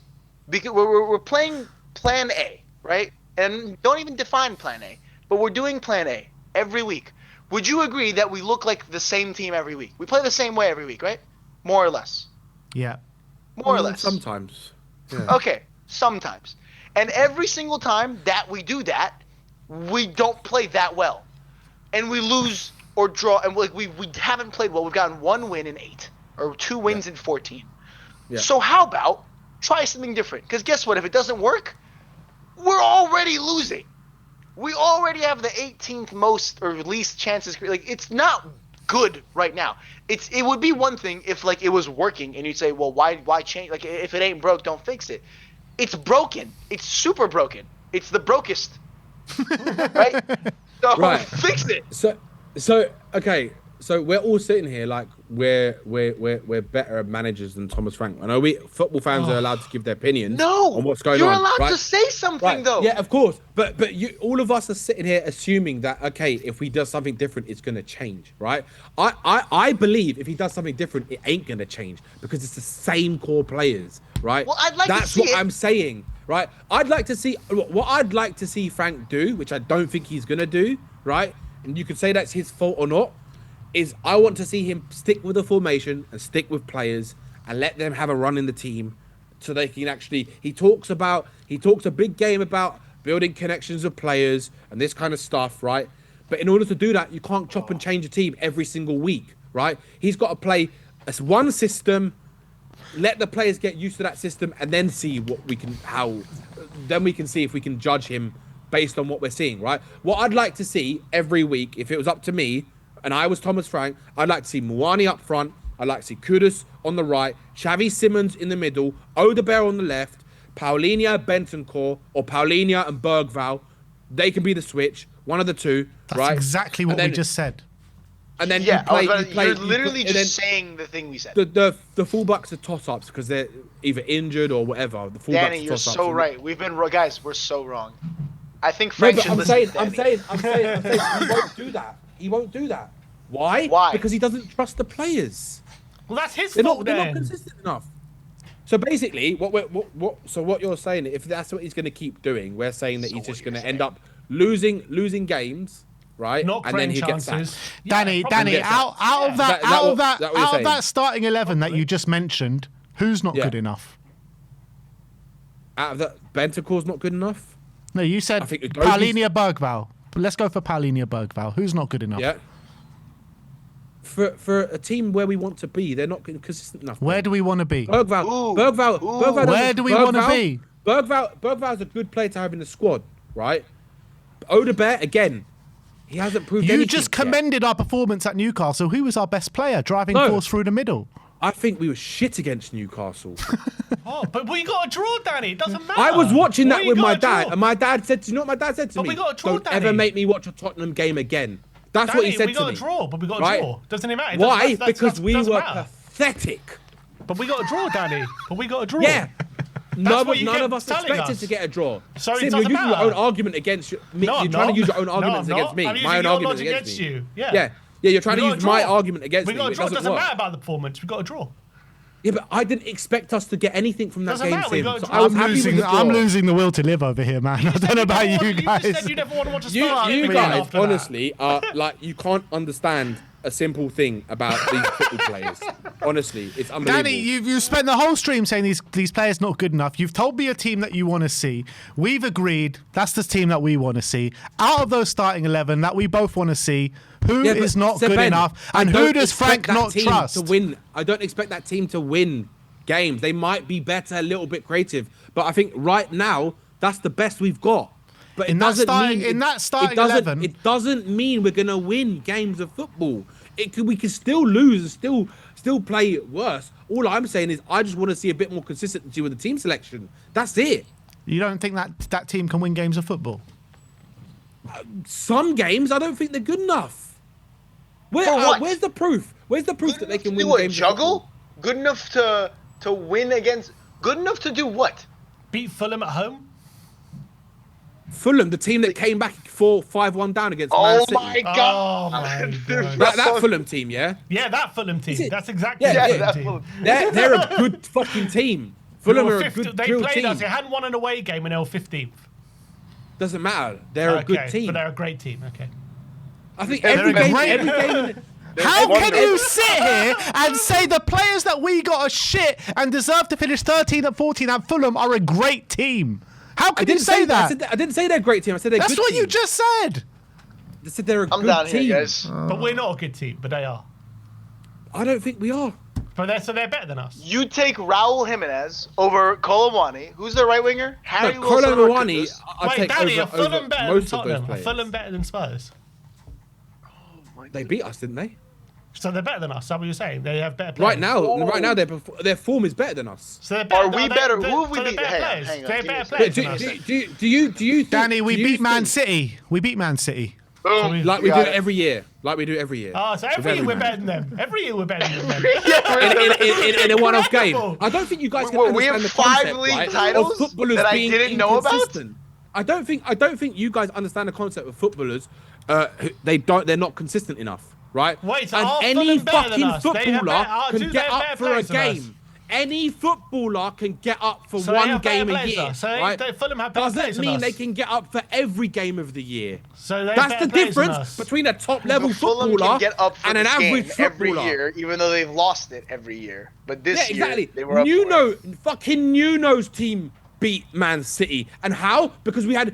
Because we're playing Plan A, right? And don't even define Plan A, but we're doing Plan A every week. Would you agree that we look like the same team every week? We play the same way every week, right? More or less. Yeah. More or less. Sometimes. Yeah. Okay, sometimes. And every single time that we do that, we don't play that well. And we lose or draw, and like we haven't played well. We've gotten 1 win in 8 or 2 wins in 14. Yeah. So how about try something different? Because guess what? If it doesn't work, we're already losing. We already have the 18th most or least chances. Like, it's not good right now. It would be one thing if like it was working and you'd say, well, why change? Like, if it ain't broke, don't fix it. It's broken. It's super broken. It's the brokest. Right? So Right. fix it. So okay. So we're all sitting here like we're better managers than Thomas Frank. I know football fans are allowed to give their opinions No, on what's going you're on. allowed right? to say something Right. though. Yeah, of course. But you, all of us are sitting here assuming that okay, if we do something different, it's gonna change, right? I believe if he does something different, it ain't gonna change because it's the same core players, right? Well, I'd like to That's see what it. I'm saying, right? I'd like to see what I'd like to see Frank do, which I don't think he's gonna do, right? And you could say that's his fault or not. Is I want to see him stick with the formation and stick with players and let them have a run in the team so they can actually he talks a big game about building connections with players and this kind of stuff, right? But in order to do that, you can't chop and change a team every single week, right? He's got to play as one system, let the players get used to that system and then see what we can then we can see if we can judge him based on what we're seeing, right? What I'd like to see every week, if it was up to me, and I was Thomas Frank, I'd like to see Muani up front. I'd like to see Kudus on the right, Xavi Simons in the middle, Odegaard on the left, Paulinho, Bentancur, or Paulinho and Bergvall. They can be the switch, one of the two, That's right? exactly what we just said. And then Yeah, you're you literally and just then saying the thing we said. the fullbacks are toss-ups because they're either injured or whatever. The fullbacks Danny, are you're toss-ups. so right. We've been guys. We're so wrong. I think No, Frank but should I'm listen saying, to I'm Danny. saying, he won't do that. He won't do that. Why? Why? Because he doesn't trust the players. Well, that's his They're fault not. They're not then. consistent enough. So basically, what you're saying, if that's what he's going to keep doing, we're saying that he's just going to end up losing games, right? Not and then creating he gets chances. sacked. Yeah, Danny, Yeah. out of that, Is that out what- of that, is that what you're out of saying? that starting 11 that you just mentioned, who's not Yeah. good enough? Out of that, Bentancur's not good enough. No, you said I think Udogi's- Paulinho Bergvall. Let's go for Paulinho Bergvall. Who's not good enough? Yeah. For a team where we want to be, they're not consistent enough. Where do we want to be? Bergvall. Where do we wanna be? Bergvall's a good player to have in the squad, right? Odegaard again. He hasn't proved You anything just yet. commended our performance at Newcastle. Who was our best player? Driving force through the middle. I think we were shit against Newcastle. Oh, but we got a draw, Danny. It doesn't matter. I was watching Well, that you with got my a draw. dad, and my dad said, "Do you know what my dad said to But me? we got a draw, Don't Danny. ever make me watch a Tottenham game again." That's what he Danny, said we to got me. a draw, but we got a Right? draw. Doesn't it matter? Why? That's- Because we doesn't were matter. pathetic. But we got a draw, Danny. But we got a draw. Yeah. what you None kept of us telling expected us. to get a draw. So it Sim, you're doesn't using your matter. own argument against me. No, You're I'm trying not. to use your own No, arguments I'm against not. me. I'm using My own your arguments logic against me. against you. Yeah. Yeah, you're trying We to got a use my draw. argument against We me. got a It draw. It doesn't doesn't work. matter about the performance. We got a draw. Yeah, but I didn't expect us to get anything from that Doesn't game, matter, we Sim. got a So draw. I was happy with the draw. I'm losing the will to live over here, man. I don't know about you guys. You just said you never want to watch a You Spurs game again guys, after that. honestly, are like, you can't understand a simple thing about these football players. Honestly, it's unbelievable. Danny, you've spent the whole stream saying these players not good enough. You've told me a team that you want to see. We've agreed that's the team that we want to see. Out of those starting 11 that we both want to see, who Yeah, but is not Sir good Ben, enough, I and don't who does expect Frank that not team trust? to win? I don't expect that team to win games. They might be better, a little bit creative, but I think right now that's the best we've got. But it In that doesn't starting- mean in that starting it doesn't, 11 It doesn't mean we're gonna win games of football. We can still lose and still play worse. All I'm saying is I just want to see a bit more consistency with the team selection. That's it. You don't think that team can win games of football? Some games I don't think they're good enough. For what? Where's the proof? Where's the proof Good that they enough can to win do a games? Of juggle? football? Good enough to win against? Good enough to do what? Beat Fulham at home. Fulham, the team that came back 5-1 down against Man Oh City. my Oh god! my god. That Fulham team, yeah? Yeah, that Fulham team. it? That's exactly Yeah, the yeah, Fulham team. They're a good fucking team. Fulham are a good They drill played team. us. They hadn't won an away game and they were 15th. Doesn't matter. They're a good team. But they're a great team. Okay. I think They're every a game, great- every game. How wonder. can you sit here and say the players that we got are shit and deserve to finish 13 and 14 at Fulham are a great team? How I can you didn't say that? I didn't say they're a great team. I said they're a That's good what team. you just said. I said they're a I'm good down team. here, guys. But we're not a good team, but they are. I don't think we are. But they're better than us. You take Raul Jimenez over Colomwani. Who's the right winger? Harry No, Wilson. Kolo or Muani, Kudus? I Wait, take Danny, are over Fulham better than most of those Tottenham? Are players. Fulham better than Spurs? They beat us, didn't they? So they're better than us. That's what you're saying. They have better players. Right now, their form is better than us. So they're better. Are we better? Who have we so they're beat? better Hang on, players. hang on, They're give me a better second. players than us. Do you think? Danny, we do you beat Man think- City. We beat Man City. Boom. Like we You do got it. every year. Like we do every year. Oh, so every year we're better than them. Every year we're better than them. in a one-off game. Incredible. I don't think you guys can We understand have the 5 concept, league right, titles of footballers that I being didn't know about? inconsistent. I don't think you guys understand the concept of footballers. They're not consistent enough, right? Wait, so and are any Fulham better than fucking us? They have footballer better- do can they get have up better for a players than us? game. Any footballer can get up for So they one have better game a players year, than us. So right? Fulham have better players Doesn't than mean us. they can get up for every game of the year. So they're That's better the players than difference us. between a top-level But Fulham footballer can get up for and an this average game every footballer. year, even though they've lost it every year. But this Yeah, year, exactly. they were up for it. Fucking Nuno's team beat Man City, and how? Because we had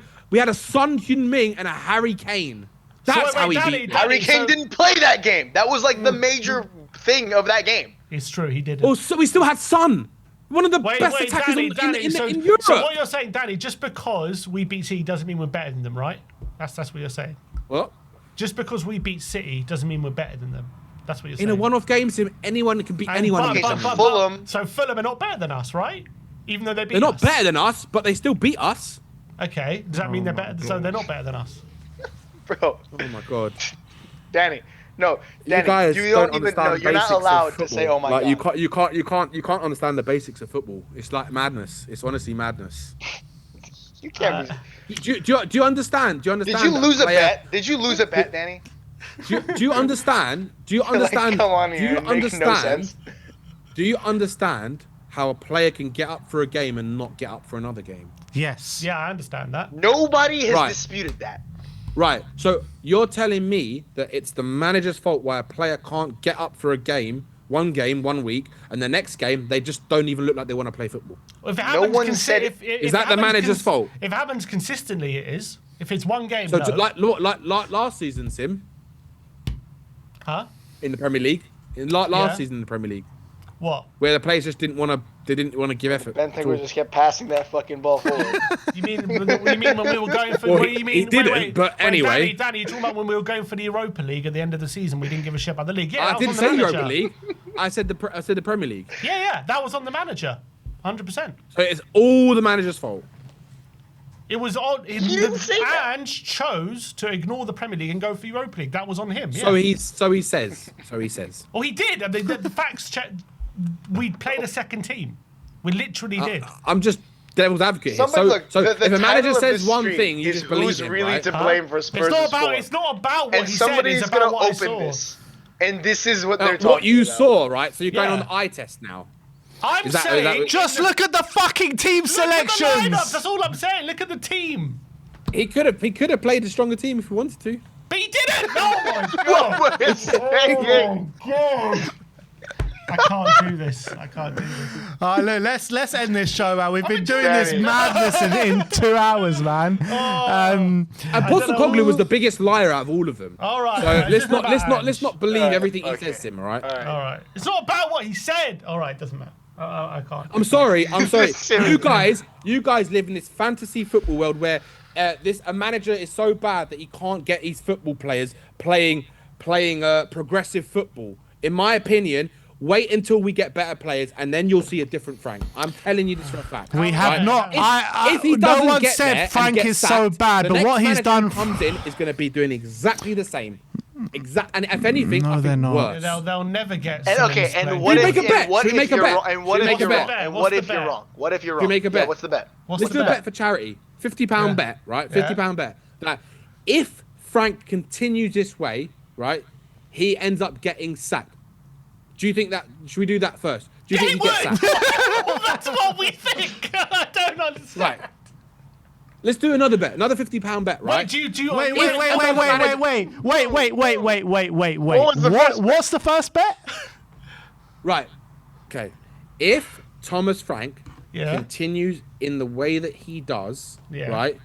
a Son Heung-min and a Harry Kane. That's wait, how he Danny, beat. Danny, Harry Kane so- didn't play that game. That was like the major thing of that game. It's true, he did. Oh, so we still had Son, one of the Wait, best wait, attackers Danny, in Europe. So what you're saying, Danny, just because we beat City doesn't mean we're better than them, right? That's what you're saying. What? Just because we beat City doesn't mean we're better than them. That's what you're saying. In a one-off game, Sim, anyone can beat And- anyone. but- in Okay, the so Champions but- League. Fulham- So Fulham are not better than us, right? Even though they beat They're not us. better than us, but they still beat us. Okay, does that mean they're better? So they're not better than us. Bro, Oh my god. Danny. No, Danny, You guys you don't don't even know. understand You're not basics of allowed to football. say, "Oh my like, god." You can't understand the basics of football. It's like madness. It's honestly madness. You can't. Do you understand? Do you understand? Did you that lose a player- bet? Did you lose a bet, Danny? Do you understand? Do you Like, understand? come on do here, you it makes no understand? sense. Do you understand how a player can get up for a game and not get up for another game? Yes. Yeah, I understand that. Nobody has Right. disputed that. Right. So you're telling me that it's the manager's fault why a player can't get up for a game, one week, and the next game they just don't even look like they want to play football. Well, if it No happens one said it. Is that the manager's fault? If it happens consistently, it is. If it's one game, So no. like last season, Sim, Huh? in the Premier League, last Yeah. season in the Premier League, What? Where the players just didn't want to give effort. Bentancur just kept passing that fucking ball forward. You mean when we were going for? Well, what do you mean? he didn't, but anyway. Danny, you're talking about when we were going for the Europa League at the end of the season. We didn't give a shit about the league. Yeah, I didn't say Europa League. I said the Premier League. Yeah, that was on the manager, 100%. So it's all the manager's fault. It was on. didn't say that. Ange chose to ignore the Premier League and go for Europa League. That was on him. Yeah. So he says. Well, he did. I mean, the facts check. We played a second team. We literally did. I'm just devil's advocate here. If a manager says one thing, you just believe who's him, really right? to blame for Spurs' It's not about what and he said. somebody's It's gonna about what I open saw. this, and this is what they're talking What you about. saw, right? So you're going Yeah. on the eye test now. I'm Is that- saying. Just look at the fucking team Look at the lineups. selections. That's all I'm saying. Look at the team. He could have played a stronger team if he wanted to. But he didn't. Oh my god. What is saying? God. I can't do this. Look, let's end this show, man. We've been doing Danny. this madness in 2 hours, man. And Postecoglou was the biggest liar out of all of them. All right. So all right. let's not believe Alright, everything he okay. says, Sim. All right. All right. It's not about what he said. All right. Doesn't matter. I can't. I'm sorry. Seriously. You guys live in this fantasy football world where a manager is so bad that he can't get his football players playing progressive football. In my opinion, wait until we get better players, and then you'll see a different Frank. I'm telling you this for a fact. We have Right. not. If he no doesn't one get there said and Frank gets is so sacked, bad, the but next what he's manager done. who comes in is going to be doing exactly the same. And if anything, No, I they're think not. worse. They'll never get. And okay, Simmons and playing. what Should we if make a bet? and what Should we if make a you're bet? wrong? And what Should we if make a you're bet? wrong? And What's what the if you're bet? wrong? What if you're wrong? Should we make a bet? Yeah, what's the bet? What's Let's the do a bet? bet for charity. £50 Yeah. bet, right? Yeah. £50 bet. That if Frank continues this way, right, he ends up getting sacked. Do you think that? Should we do that first? Do you Yeah, think he he gets would. sacked? That's what we think. I don't understand. Right. Let's do another bet. Another £50 bet, right? Wait, do you? Wait. What was the first bet? What's the first bet? Right. Okay. If Thomas Frank Yeah. continues in the way that he does, Yeah. right?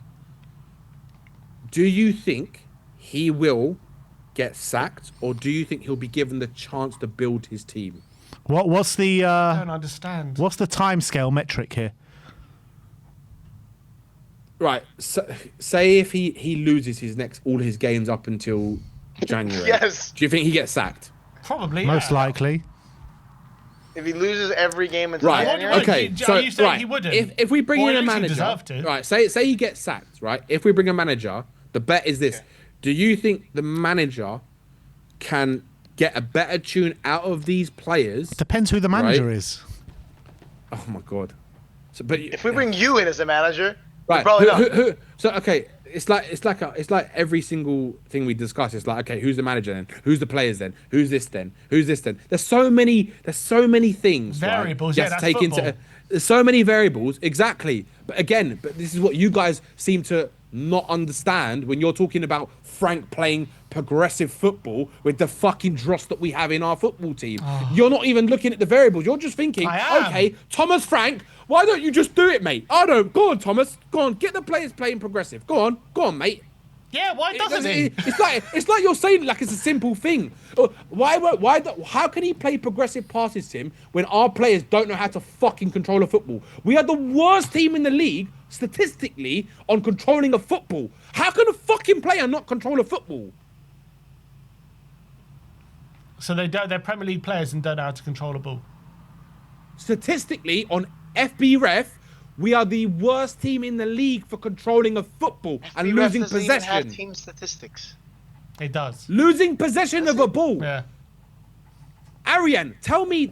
Do you think he will get sacked, or do you think he'll be given the chance to build his team? What's the I don't understand. what's the timescale metric here? Right. So, say if he loses all his games up until January. Yes. Do you think he gets sacked? Probably. Most yeah. likely. If he loses every game until Right. January, Okay. Are So you saying right. he wouldn't? If we bring Or in at a least he manager, deserved to. right? Say he gets sacked, right? If we bring a manager, the bet is this: do you think the manager can get a better tune out of these players? Depends who the manager Right. is. Oh my god! So, but if we bring you in as a manager, right, probably not. So okay, it's like every single thing we discuss. It's like, okay, who's the manager then? Who's the players then? Who's this then? Who's this then? There's so many things. Variables, Right? yeah, You have that's to take football. there's so many variables, exactly. But this is what you guys seem to not understand when you're talking about Frank playing progressive football with the fucking dross that we have in our football team. You're not even looking at the variables. You're just thinking, I am. okay, Thomas Frank, why don't you just do it, mate? I don't. Go on, Thomas. Go on, get the players playing progressive. Go on, mate. Yeah, why doesn't he? It's like you're saying like it's a simple thing. How can he play progressive passes, Tim, when our players don't know how to fucking control a football? We are the worst team in the league statistically on controlling a football. How can a fucking player not control a football? So they're Premier League players and don't know how to control a ball. Statistically, on FBref, we are the worst team in the league for controlling a football and FBref losing doesn't even have possession. team statistics. It does. Losing possession of a ball. Yeah. Arian, tell me,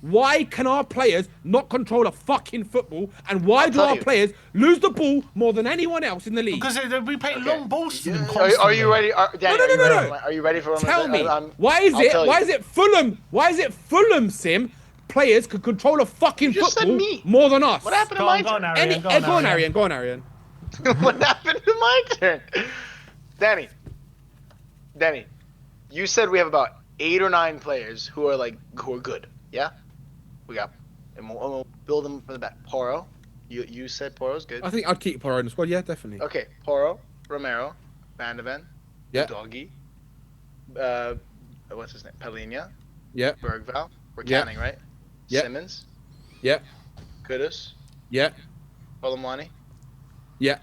why can our players not control a fucking football, and why do tell our you. players lose the ball more than anyone else in the league? Because we play long balls to them Are constantly. you ready? Danny, No. Are you ready for one? Tell me, I'll why is tell you. it Fulham, Sim, players could control a fucking You just said football me. more than us? What happened to Go my on, go on, turn? Arian. Go on, Arian. What happened to my turn? Danny, you said we have about 8 or 9 players who are good. Yeah, we got, and we'll build them from the back. Porro, you said Porro's good. I think I'd keep Porro in the squad. Yeah, definitely. Okay, Porro, Romero, Van de Ven, Yeah. Doggy, what's his name? Palhinha, Yeah. Bergval, We're Yeah. counting, right? Yeah. Simmons, Yeah. Kudus, Yeah. Colomwani, Yeah.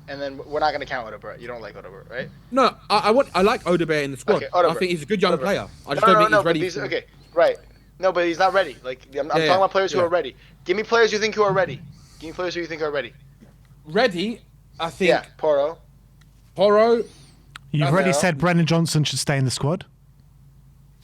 and then we're not gonna count Odegaard. You don't like Odegaard, right? No, I like Odegaard in the squad. Okay, Odegaard. I think he's a good young Odegaard. player. I just don't think he's but ready. these, okay, right. No, but he's not ready. Like I'm talking about players who are ready. Give me players you think who are ready. Give me players who you think are ready. Ready, I think. Yeah, Porro. You've already said Brennan Johnson should stay in the squad.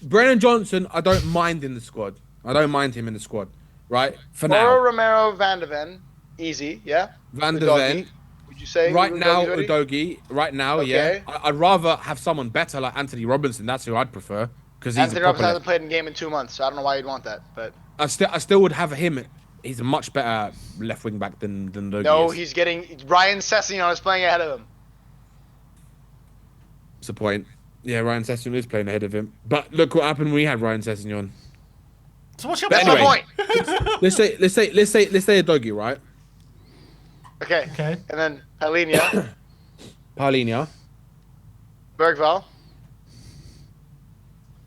Brennan Johnson, I don't mind in the squad. I don't mind him in the squad, right? For Porro, now. Romero, Van de Ven, easy, yeah. Van de Udogie. Ven. Would you say Right now, Udogie's ready? Udogie. Right now, Okay. yeah. I'd rather have someone better like Anthony Robinson. That's who I'd prefer because he's Anthony a Robinson proper. hasn't played in game in 2 months, so I don't know why you'd want that. But I still would have him. He's a much better left wing back than Udogie no, is. he's getting Ryan Sessegnon is playing ahead of him. That's the point. Yeah, Ryan Sessegnon is playing ahead of him. But look what happened when we had Ryan Sessegnon. So what's your But That's point? my point. Let's say Udogie, right? Okay. Okay. And then Palinia, Paulinho. Bergval.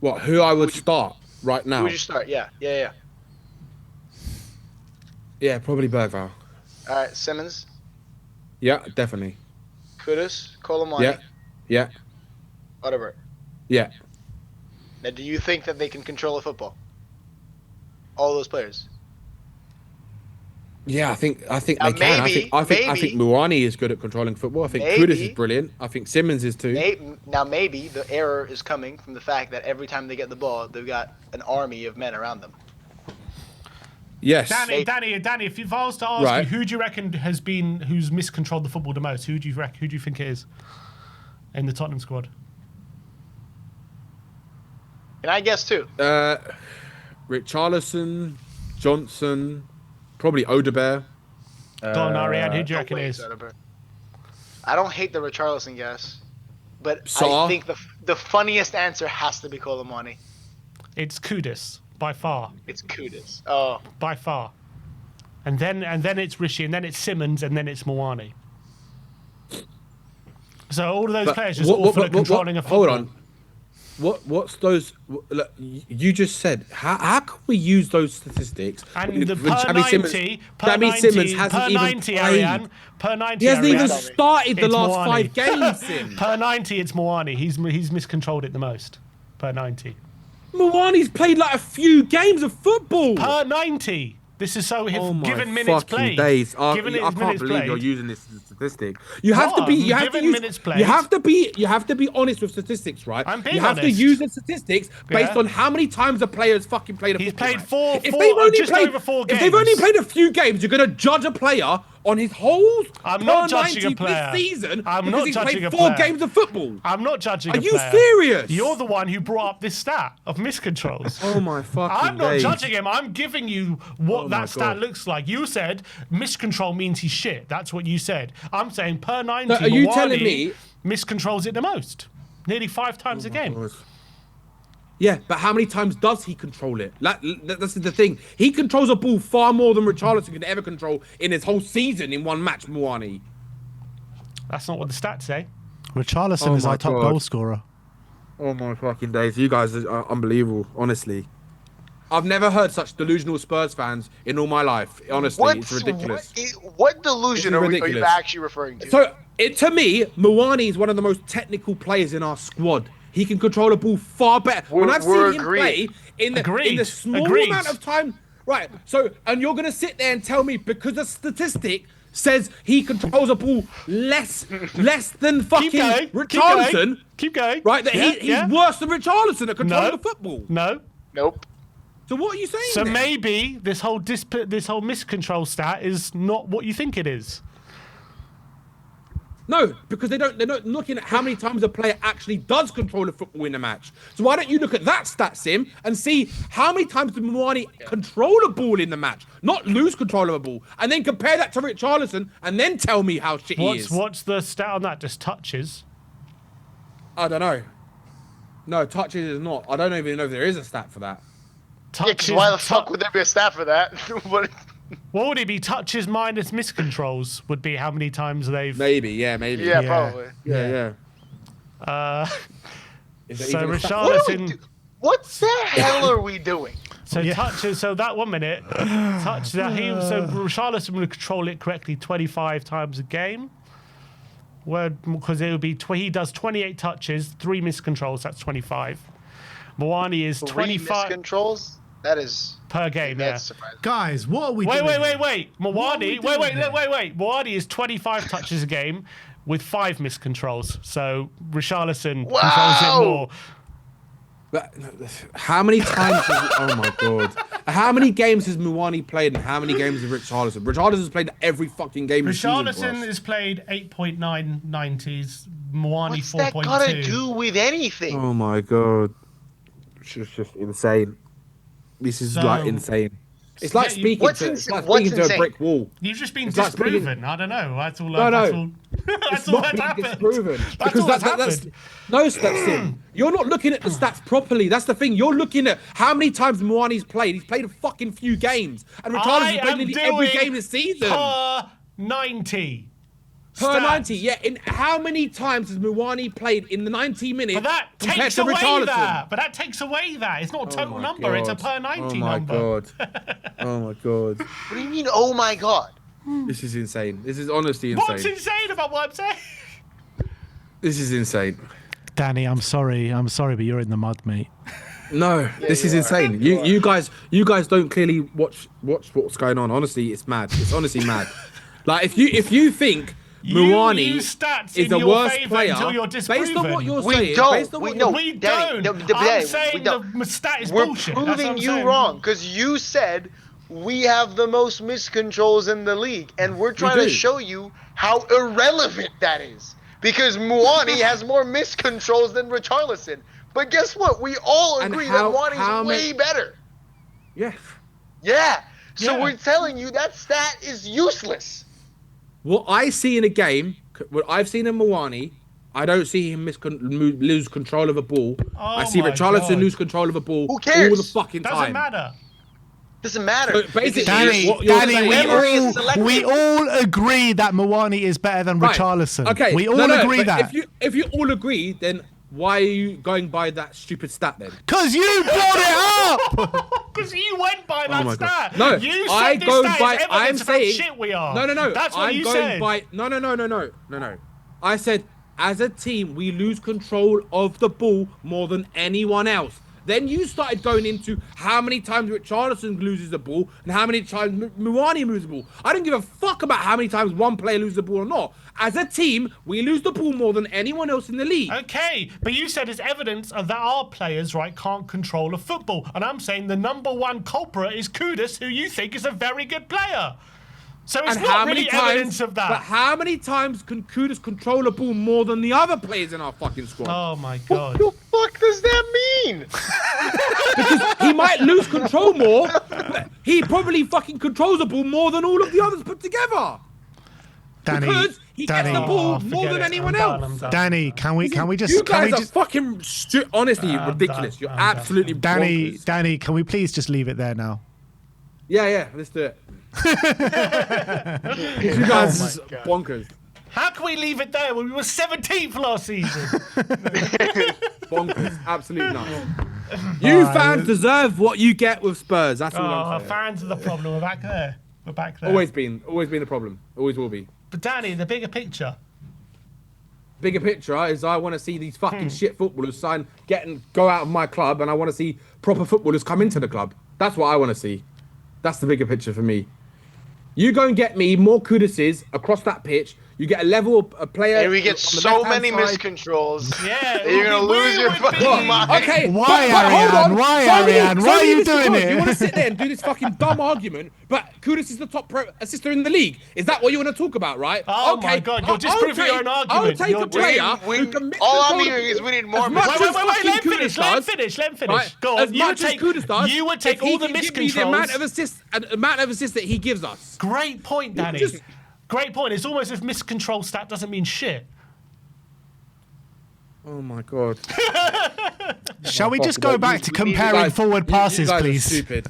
What? Who I would start right now? Who would you start? Yeah. Yeah, probably Bergval. All right, Simmons, Yeah, definitely. Kudus, Colomwani, Yeah, yeah, Odegaard. yeah. Now, do you think that they can control a football? All those players. Yeah, I think Now, they can. I think Muani is good at controlling football. I think Maybe. Kudus is brilliant. I think Simmons is too. Maybe the error is coming from the fact that every time they get the ball, they've got an army of men around them. Yes. Danny, if I was to ask Right. you, who do you reckon who's miscontrolled the football the most? Who do you think it is in the Tottenham squad? And I guess too. Richarlison, Johnson, probably Odegaard. Go on, Ariane, who do you No reckon it way, is? Odegaard. I don't hate the Richarlison guess, but Saw. I think the funniest answer has to be Colomwani. It's Kudus, by far. It's Kudus. Oh, By far. And then it's Rishi, and then it's Simmons, and then it's Moani. So all of those players just awful at controlling a football. Hold on. What's those? Look, you just said how can we use those statistics? And the when per 90, Simmons hasn't even played. Ariane, per 90, He hasn't even Ariane, started the it's last Moani. 5 games. Sim. Per 90, it's Moani. He's miscontrolled it the most. Per 90. Moani's played like a few games of football. Per 90. This is so Oh my given minutes fucking played. days! Given I his can't minutes believe played. you're using this as a statistic. You have to be. You have to Given use. minutes played. You have to be. You have to be honest with statistics, right? I'm being You have to honest. use the statistics based Yeah. on how many times a player has fucking played a He's football played match. four- If four- they've only just played, over 4 If they've only games. played a few games, you're going to judge a player on his whole. I'm not per judging a 90 player. this season I'm because not he's judging played a 4 player. games of football. I'm not judging Are a you player. serious? You're the one who brought up this stat of miscontrols. Oh my fucking I'm not days. judging him. I'm giving you what Oh my that stat God. looks like. You said miscontrol means he's shit. That's what you said. I'm saying per 90, So are you Moani telling me- miscontrols it the most? Nearly 5 times a game. Yeah, but how many times does he control it? That's the thing. He controls a ball far more than Richarlison could ever control in his whole season in one match, Moani. That's not what the stats say. Richarlison Oh is my our top God. goal scorer. Oh my fucking days. You guys are unbelievable, honestly. I've never heard such delusional Spurs fans in all my life. Honestly, it's ridiculous. What delusion It's are you ridiculous. actually referring to? So, to me, Moani is one of the most technical players in our squad. He can control a ball far better. When I've we're seen him agreed. play in the Agreed. small Agreed. amount of time, right? So, and you're gonna sit there and tell me because the statistic says he controls a ball less than fucking going. Richarlison, Keep going. right? That Yeah, he's yeah. worse than Richarlison at controlling No. the football. No. Nope. So what are you saying? So then? maybe this whole miscontrol stat is not what you think it is. No, because they're not looking at how many times a player actually does control the football in a match. So why don't you look at that stat sim and see how many times did Moani control a ball in the match, not lose control of a ball, and then compare that to Richarlison, and then tell me how shit he is. What's the stat on that? Just touches. I don't know. No, touches is not. I don't even know if there is a stat for that. Yeah, because why the fuck would there be a stat for that? What Maybe, yeah, maybe. Yeah, Yeah. probably. yeah. Uh, Is there so even a stat? Richarlison. What the hell are we doing? So touches. So that 1 minute touch that so Richarlison would control it correctly 25 times a game. Because it would be he does 28 touches, 3 miscontrols. That's 25. Moani is 25 miscontrols. That is per game. Yeah. Surprising. Guys, what are we doing? Wait. Moani. Wait. Moani is 25 touches a game with 5 miscontrols. So Richarlison controls it more. How many times? Oh my god! How many games has Muani played, and how many games has Richarlison? Richarlison's played every fucking game. Richarlison has played 8.990s. Muani 4.2. What's that got to do with anything? Oh my god! It's just insane. This is like insane. It's like speaking to a brick wall. You've just been disproven. I don't know. That's all. That's all that happened. Disproven. Because that's no stats in. You're not looking at the stats properly. That's the thing. You're looking at how many times Muani's played. He's played a fucking few games, and Richarlison's played nearly every game this season. Per 90. Per 90, yeah. In how many times has Muani played in the 90 minutes? But that takes away that. But that takes away that. It's not a total number. God. It's a per 90 number. Oh my god. Oh my god. What do you mean? Oh my god. This is insane. This is honestly insane. What's insane about what I'm saying? This is insane. Danny, I'm sorry, but you're in the mud, mate. No, this is insane. You guys don't clearly watch what's going on. Honestly, it's mad. It's honestly mad. Like if you think Muani is the worst player based on what you're saying. We don't. I'm saying the stat is bullshit. We're proving you wrong because you said we have the most miscontrols in the league, and we're trying to show you how irrelevant that is. Because Muani has more miscontrols than Richarlison. But guess what? We all agree that Muani's way better. Yeah. Yeah. So we're telling you that stat is useless. What I see in a game, what I've seen in Muani, I don't see him lose control of a ball. I see Richarlison lose control of a ball all the fucking time. Doesn't matter. So basically, Danny, we all agree that Muani is better than Richarlison. Okay, we all agree that. If you all agree, then why are you going by that stupid stat then? Because you brought it up. Because you went by that stat. No, you said I this go stat by. is I'm saying shit we are. No. That's what I'm you going said. by. No. I said as a team we lose control of the ball more than anyone else. Then you started going into how many times Richarlison loses the ball and how many times Muani loses the ball. I don't give a fuck about how many times one player loses the ball or not. As a team, we lose the ball more than anyone else in the league. Okay, but you said it's evidence of that our players, can't control a football. And I'm saying the number one culprit is Kudus, who you think is a very good player. So it's not really evidence of that. But how many times can Kudus control a ball more than the other players in our fucking squad? Oh my god. What the fuck does that mean? Because he might lose control more, but he probably fucking controls the ball more than all of the others put together. Because he gets the ball more than anyone else. Danny, can we just? You guys are fucking honestly ridiculous. You're absolutely bonkers. Danny, can we please just leave it there now? Yeah, let's do it. You guys are bonkers. How can we leave it there when we were 17th last season? Bonkers, absolute nuts. You fans deserve what you get with Spurs. That's all I'm saying. Fans are the problem. We're back there. Always been a problem. Always will be. But Danny, the bigger picture. Bigger picture is I want to see these fucking shit footballers go out of my club, and I want to see proper footballers come into the club. That's what I want to see. That's the bigger picture for me. You go and get me more Kuduses across that pitch. You get a level of player. And we get so many miscontrols. Yeah, you're gonna lose your fucking mind. Okay, why, Ariane? Why are you doing it? You want to sit there and do this fucking dumb argument, but Kudus is the top assister in the league. Is that what you want to talk about, right? Oh my god, you're just proving your own argument. I'll take a player who can mix all I'm hearing is we need more. Wait, let him finish. Right? Go on. As much as Kudus does, you would take all the miscontrols. The amount of assists that he gives us. Great point, Danny. Great point. It's almost as miscontrol stat doesn't mean shit. Oh my god. Shall we just go back to comparing forward passes, please? Stupid.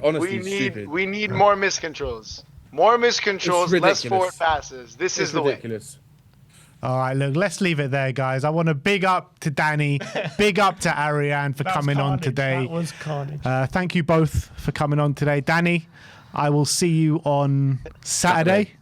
Honestly, stupid. We need more miscontrols. More miscontrols, less forward passes. This is the way. Ridiculous. All right, look, let's leave it there, guys. I want to big up to Danny, big up to Ariane for coming on today. That was carnage. Thank you both for coming on today. Danny, I will see you on Saturday.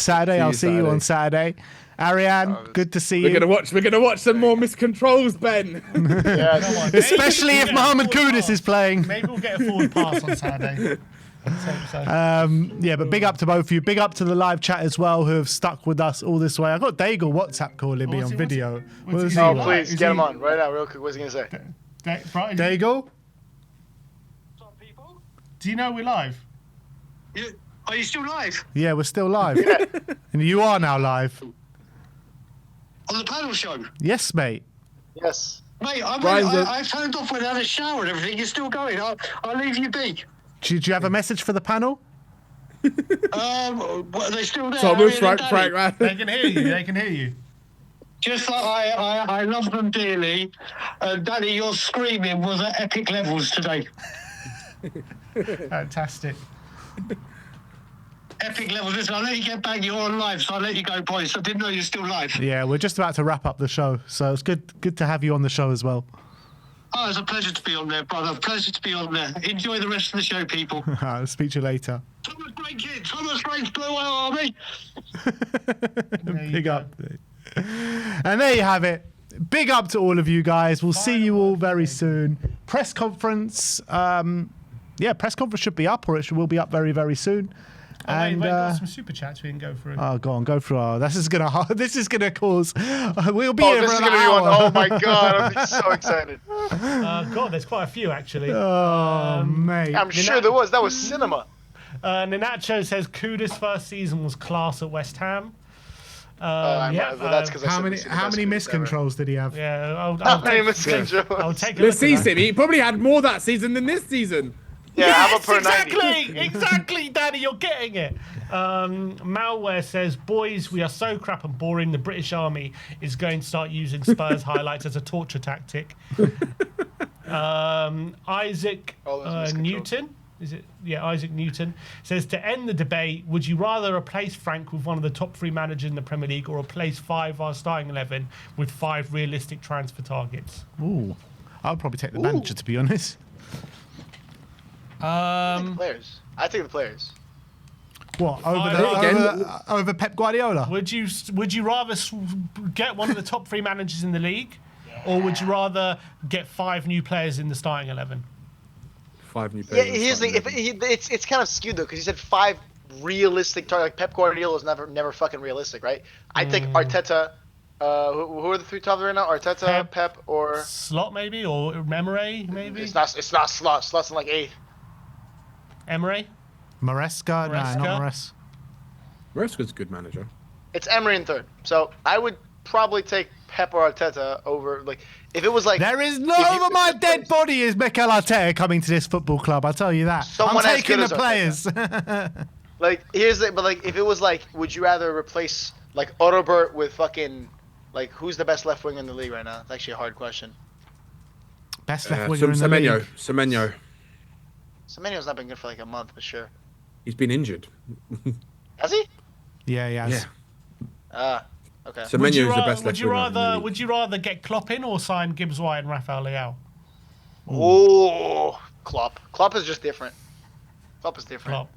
I'll see you on Saturday. Ariane, good to see you. We're gonna watch some more miscontrols, Ben. Yes. Especially if Mohamed Kudus is playing. Maybe we'll get a forward pass on Saturday. Yeah, but big up to both of you. Big up to the live chat as well, who have stuck with us all this way. I got Daigle WhatsApp calling me on video. Oh, please get him on right now, real quick. What's he gonna say? Daigle? Do you know we're live? Are you still live? Yeah, we're still live. And you are now live. On the panel show? Yes, mate. Yes. Mate, I turned off when I had a shower and everything. You're still going. I'll leave you be. Do you have a message for the panel? Are they still there? Thomas, right. They can hear you. Just like I love them dearly. Danny, your screaming was at epic levels today. Fantastic. Epic levels. Listen, I'll let you get back. You're on live, so I'll let you go, boys. I didn't know you're still live. Yeah, we're just about to wrap up the show, so it's good to have you on the show as well. Oh, it's a pleasure to be on there, brother. Pleasure to be on there. Enjoy the rest of the show, people. I'll speak to you later. Thomas Frank kid. Thomas Frank's Blue Whale Army. Big up. And there you have it. Big up to all of you guys. We'll see you all very soon. Press conference. Press conference should be up, or it will be up very, very soon. Wait, got some super chats we can go through. Oh, go through. This is gonna cause. We'll be here this for is an gonna hour. be one. Oh my god, I'm so excited. God, there's quite a few actually. Oh, mate. I'm sure there was. That was cinema. Ninacho says Kudus' first season was class at West Ham. That's because how many miscontrols did he have? Yeah, How many miscontrols? I'll take a This look at season, he probably had more that season than this season. Yeah, how about per 90? 90? Exactly, Daddy, you're getting it. Malware says, boys, we are so crap and boring. The British Army is going to start using Spurs highlights as a torture tactic. Isaac Newton. Isaac Newton says, to end the debate, would you rather replace Frank with one of the top 3 managers in the Premier League or replace 5 our starting 11 with 5 realistic transfer targets? Ooh, I would probably take the manager, to be honest. I think the players. What, over Pep Guardiola? Would you rather get one of the top 3 managers in the league, or would you rather get 5 new players in the starting 11? 5 new players. Yeah, here's the it's kind of skewed though, because he said 5 realistic targets. Like Pep Guardiola is never fucking realistic, right? I think Arteta. Who are the 3 top right now? Arteta, Pep, or Slot maybe, or Emery maybe. It's not Slot. Slot's in like 8th. Emery? Maresca? Nah, not Maresca. Maresca's a good manager. It's Emery in 3rd. So I would probably take Pep or Arteta over, like, if it was like... There is no over my dead body is Mikel Arteta coming to this football club, I'll tell you that. I'm taking the players. Like, if it was like, would you rather replace, like, Autobert with fucking, like, who's the best left winger in the league right now? It's actually a hard question. Best left winger in the league? Semenyo. Semenyo's not been good for like a month, but sure. He's been injured. Has he? Yeah, he has. Yeah. Okay. Semenyo is the best left winger. Would you rather get Klopp in or sign Gibbs White and Rafael Leao? Oh, Klopp. Klopp is just different. Klopp is different.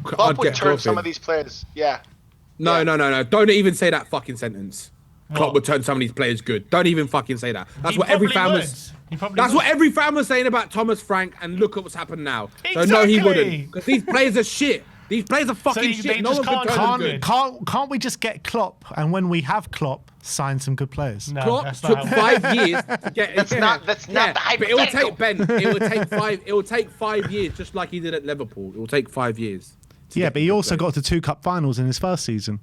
Klopp would turn some of these players. Yeah. No. Don't even say that fucking sentence. Klopp would turn some of these players good. Don't even fucking say that. That's what every fan was. That's what every fan was saying about Thomas Frank, and look at what's happened now. Exactly. So no, he wouldn't, because these players are shit. These players are fucking shit. No one can turn them good. Can't we just get Klopp, and when we have Klopp, sign some good players? No, Klopp took 5 years to get. That's not the hypothetical. But it will take 5. It will take 5 years, just like he did at Liverpool. It will take 5 years. Yeah, but he also got to 2 cup finals in his first season.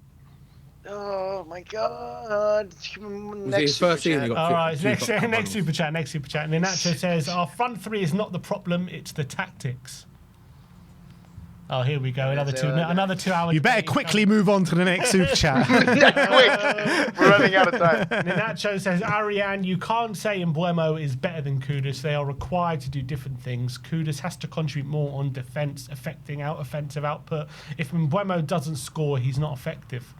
Oh my god! His first season, he got all right, next super chat. And then Nacho says, our front 3 is not the problem, it's the tactics. Oh, here we go. Another 2 hours. You better quickly move on to the next super chat. Quick! We're running out of time. Ninacho says, Ariane, you can't say Mbeumo is better than Kudus. They are required to do different things. Kudus has to contribute more on defence, affecting offensive output. If Mbeumo doesn't score, he's not effective.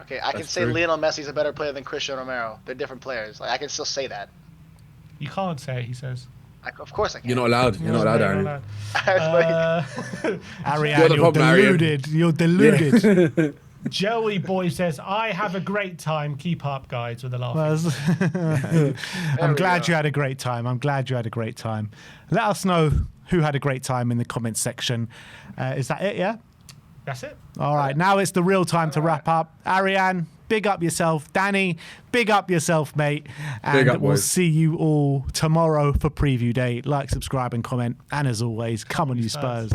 Okay, I can That's say true. Lionel Messi's a better player than Cristiano Romero. They're different players. Like, I can still say that. You can't say it, he says. Of course I can. You're not allowed. You're not allowed, Aaron. Ariane, You're the you're problem, Ariane. deluded. You're deluded. Joey Boy says, I have a great time. Keep up, guys, with the laughing. I'm glad you had a great time. I'm glad you had a great time. Let us know who had a great time in the comments section. Is that it, yeah? That's it. All right, now it's the real time to wrap up. Ariane, big up yourself. Danny, big up yourself, mate. And up, we'll boys. see you all tomorrow for preview day. Like, subscribe, and comment. And as always, come on, you Spurs.